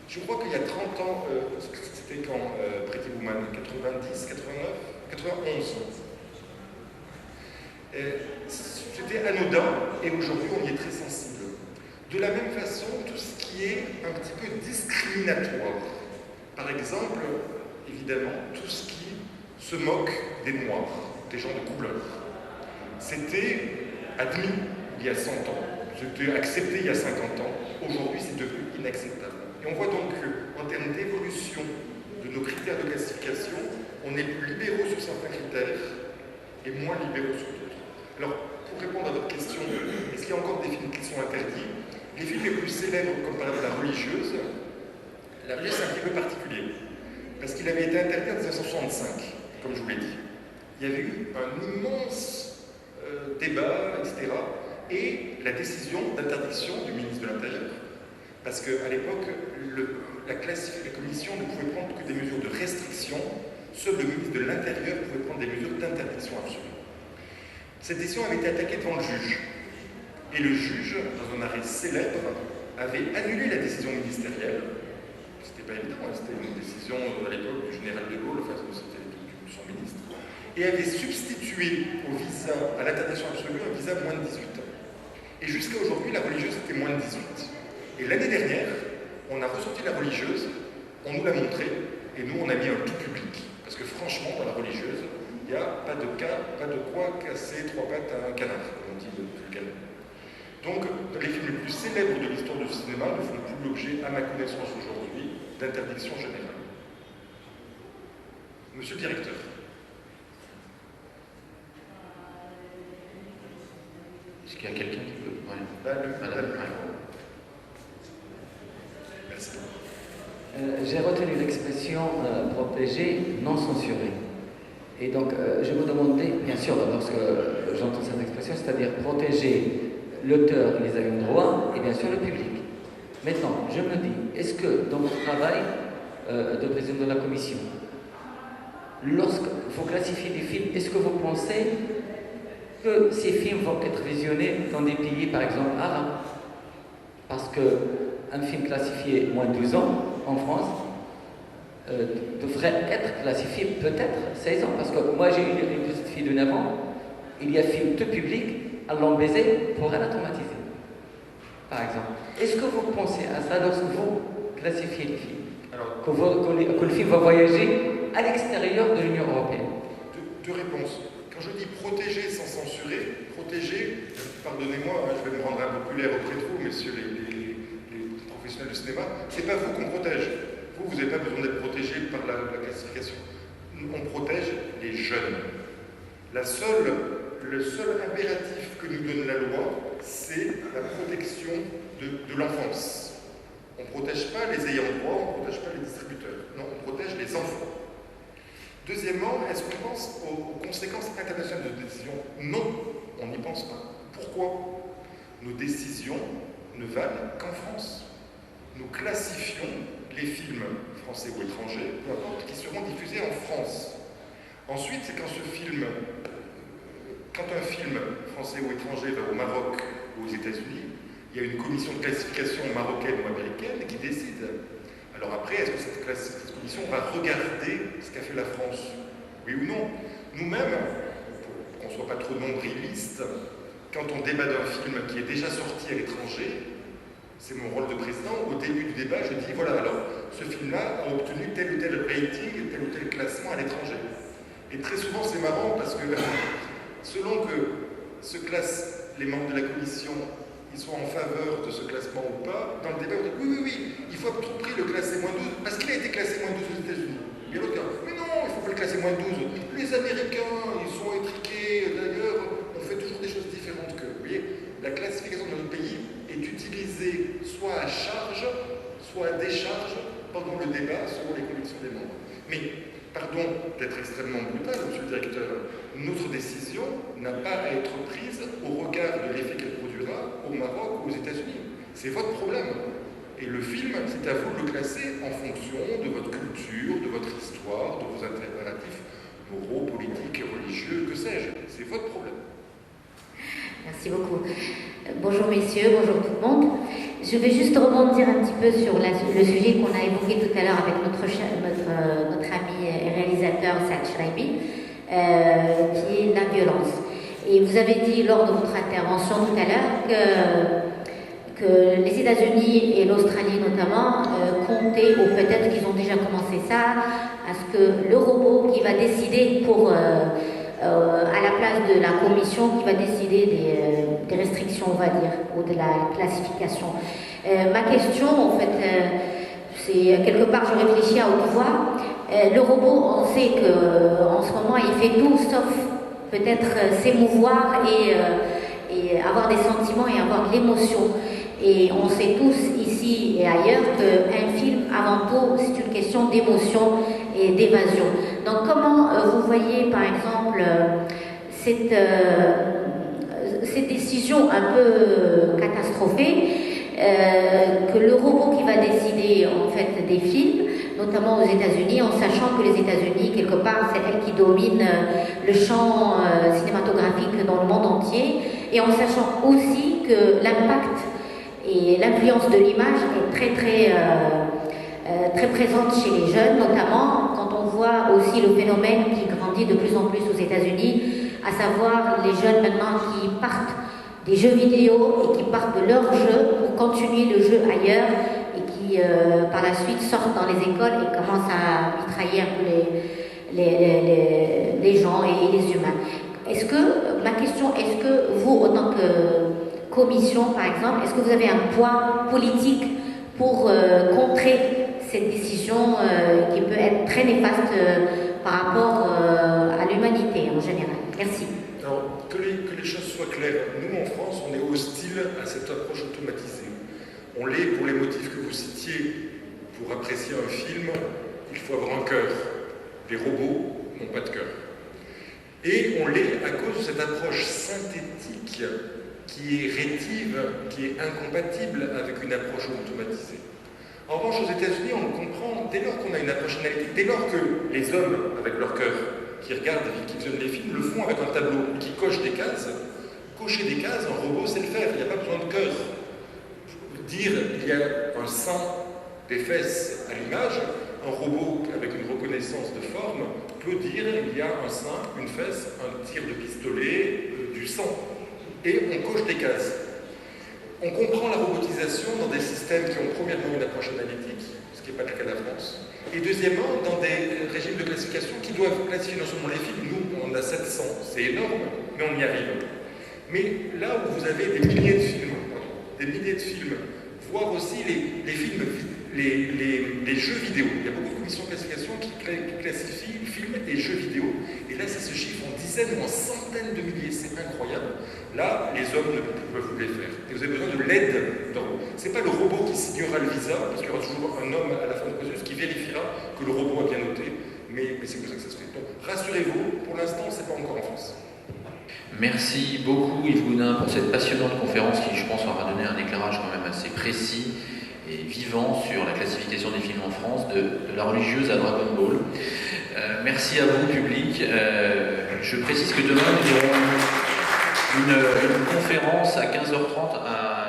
je crois qu'il y a 30 ans, c'était quand Pretty Woman, 90, 89, 91. C'était anodin, et aujourd'hui on y est très sensible. De la même façon, tout ce qui est un petit peu discriminatoire. Par exemple, évidemment, tout ce qui se moque des Noirs, des gens de couleur. C'était admis il y a 100 ans, c'était accepté il y a 50 ans, aujourd'hui c'est devenu inacceptable. Et on voit donc qu'en termes d'évolution de nos critères de classification, on est plus libéraux sur certains critères et moins libéraux sur d'autres. Alors, pour répondre à votre question, est-ce qu'il y a encore des films qui sont interdits? Les films les plus célèbres, comme par exemple La Religieuse, c'est un petit peu particulier, parce qu'il avait été interdit en 1965. Comme je vous l'ai dit. Il y avait eu un immense débat, etc. Et la décision d'interdiction du ministre de l'Intérieur. Parce qu'à l'époque, la commission ne pouvait prendre que des mesures de restriction. Seul le ministre de l'Intérieur pouvait prendre des mesures d'interdiction absolue. Cette décision avait été attaquée devant le juge. Et le juge, dans un arrêt célèbre, avait annulé la décision ministérielle. C'était pas évident, hein, c'était une décision à l'époque du général de Gaulle, enfin c'était son ministre, et avait substitué au visa, à l'interdiction absolue, un visa moins de 18 ans. Et jusqu'à aujourd'hui, La Religieuse était moins de 18. Et l'année dernière, on a ressorti La Religieuse, on nous l'a montré, et nous on a mis un tout public. Parce que franchement, dans La Religieuse, il n'y a pas de quoi casser 3 pattes à un canard, comme on dit vulgairement. Donc, les films les plus célèbres de l'histoire du cinéma ne font plus l'objet, à ma connaissance aujourd'hui, d'interdiction générale. Monsieur le directeur. Est-ce qu'il y a quelqu'un qui peut... Ouais. Madame. Merci. J'ai retenu l'expression protégée, non censurée. Et donc, je me demandais, bien sûr, lorsque j'entends cette expression, c'est-à-dire protéger l'auteur et les ayants droit, et bien sûr le public. Maintenant, je me dis, est-ce que dans votre travail de président de la commission, lorsque vous classifiez des films, est-ce que vous pensez que ces films vont être visionnés dans des pays, par exemple, arabes? Parce qu'un film classifié moins de 12 ans en France devrait être classifié peut-être 16 ans. Parce que moi, j'ai une petite fille de 9 ans, il y a film tout public, elle l'a baisé pour elle la traumatiser. Par exemple. Est-ce que vous pensez à ça lorsque vous classifiez les films? Alors, que le film va voyager à l'extérieur de l'Union européenne? Deux réponses. Quand je dis protéger sans censurer, protéger, pardonnez-moi, je vais me rendre impopulaire auprès de vous, messieurs les professionnels du cinéma, c'est pas vous qu'on protège. Vous n'avez pas besoin d'être protégé par la classification. on protège les jeunes. Le seul impératif que nous donne la loi, c'est la protection de l'enfance. On ne protège pas les ayants droit, on ne protège pas les distributeurs. Non, on protège les enfants. Deuxièmement, est-ce qu'on pense aux conséquences internationales de décision? Non, on n'y pense pas. Pourquoi? Nos décisions ne valent qu'en France. Nous classifions les films français ou étrangers, peu importe, qui seront diffusés en France. Ensuite, c'est quand un film français ou étranger va au Maroc ou aux États-Unis, il y a une commission de classification marocaine ou américaine qui décide. Alors après, est-ce que cette commission va regarder ce qu'a fait la France? Oui ou non? Nous-mêmes, pour qu'on ne soit pas trop nombriliste, quand on débat d'un film qui est déjà sorti à l'étranger, c'est mon rôle de président, au début du débat, je dis, voilà, alors, ce film-là a obtenu tel ou tel rating, tel ou tel classement à l'étranger. Et très souvent, c'est marrant parce que, selon que se classent les membres de la commission, ils soient en faveur de ce classement ou pas, dans le débat, on dit, oui, il faut à tout prix le classer -12, parce qu'il a été classé -12 aux États-Unis. Et l'autre dit, mais non, il ne faut pas le classer -12. Les Américains, ils sont étriqués, d'ailleurs, on fait toujours des choses différentes qu'eux. Vous voyez, la classification de notre pays est utilisée soit à charge, soit à décharge pendant le débat selon les convictions des membres. Mais, pardon d'être extrêmement brutal, monsieur le directeur, notre décision n'a pas à être prise au regard de l'effet qu'elle produira au Maroc ou aux États-Unis. C'est votre problème. Et le film, c'est à vous de le classer en fonction de votre culture, de votre histoire, de vos impératifs moraux, politiques, religieux, que sais-je. C'est votre problème. Merci beaucoup. Bonjour messieurs, bonjour tout le monde. Je vais juste rebondir un petit peu sur le sujet qu'on a évoqué tout à l'heure avec notre ami et réalisateur Saad Shraibi, qui est la violence. Et vous avez dit lors de votre intervention tout à l'heure que les États-Unis et l'Australie notamment comptaient, ou peut-être qu'ils ont déjà commencé ça, à ce que le robot qui va décider à la place de la commission qui va décider des restrictions, on va dire, ou de la classification. Ma question, en fait, c'est quelque part, je réfléchis à haute voix. Le robot, on sait qu'en ce moment, il fait tout sauf peut-être s'émouvoir et avoir des sentiments et avoir de l'émotion. Et on sait tous, ici et ailleurs, qu'un film, avant tout, c'est une question d'émotion et d'évasion. Donc comment vous voyez, par exemple, cette décision un peu catastrophée, que le robot qui va décider en fait des films, notamment aux États-Unis, en sachant que les États-Unis, quelque part, c'est elle qui domine le champ cinématographique dans le monde entier, et en sachant aussi que l'impact et l'influence de l'image est très présente chez les jeunes, notamment quand on voit aussi le phénomène qui grandit de plus en plus aux États-Unis, à savoir les jeunes maintenant qui partent des jeux vidéo et qui partent de leur jeu pour continuer le jeu ailleurs et qui par la suite sortent dans les écoles et commencent à mitrailler un peu les gens et les humains. Ma question, est-ce que vous, en tant que commission par exemple, est-ce que vous avez un poids politique pour contrer cette décision qui peut être très néfaste par rapport à l'humanité en général? Merci. Alors, que les choses soient claires, nous en France, on est hostile à cette approche automatisée. On l'est pour les motifs que vous citiez. Pour apprécier un film, il faut avoir un cœur. Les robots n'ont pas de cœur. Et on l'est à cause de cette approche synthétique qui est rétive, qui est incompatible avec une approche automatisée. En revanche, aux États-Unis, on le comprend dès lors qu'on a une approche analytique, dès lors que les hommes, avec leur cœur, qui regardent et qui visionnent les films, le font avec un tableau qui coche des cases. Cocher des cases, un robot sait le faire, il n'y a pas besoin de cœur. Dire il y a un sein, des fesses à l'image, un robot avec une reconnaissance de forme peut dire il y a un sein, une fesse, un tir de pistolet, du sang. Et on coche des cases. On comprend la robotisation dans des systèmes qui ont premièrement une approche analytique, ce qui n'est pas le cas de la France, et deuxièmement dans des régimes de classification qui doivent classifier non seulement les films, nous on a 700, c'est énorme, mais on y arrive. Mais là où vous avez des milliers de films, voire aussi les films les jeux vidéo. Il y a beaucoup de commissions de classification qui classifient films et jeux vidéo. Et là, ça se chiffre en dizaines ou en centaines de milliers. C'est incroyable. Là, les hommes ne peuvent plus les faire. Et vous avez besoin de l'aide d'un robot. Ce n'est pas le robot qui signera le visa, parce qu'il y aura toujours un homme à la fin du processus qui vérifiera que le robot a bien noté. Mais c'est comme ça que ça se fait. Donc, rassurez-vous, pour l'instant, ce n'est pas encore en France. Merci beaucoup Yves Goudin pour cette passionnante conférence qui, je pense, aura donné un éclairage quand même assez précis et vivant sur la classification des films en France, de la religieuse à Dragon Ball. Merci à vous, public. Je précise que demain, nous aurons une conférence à 15h30 à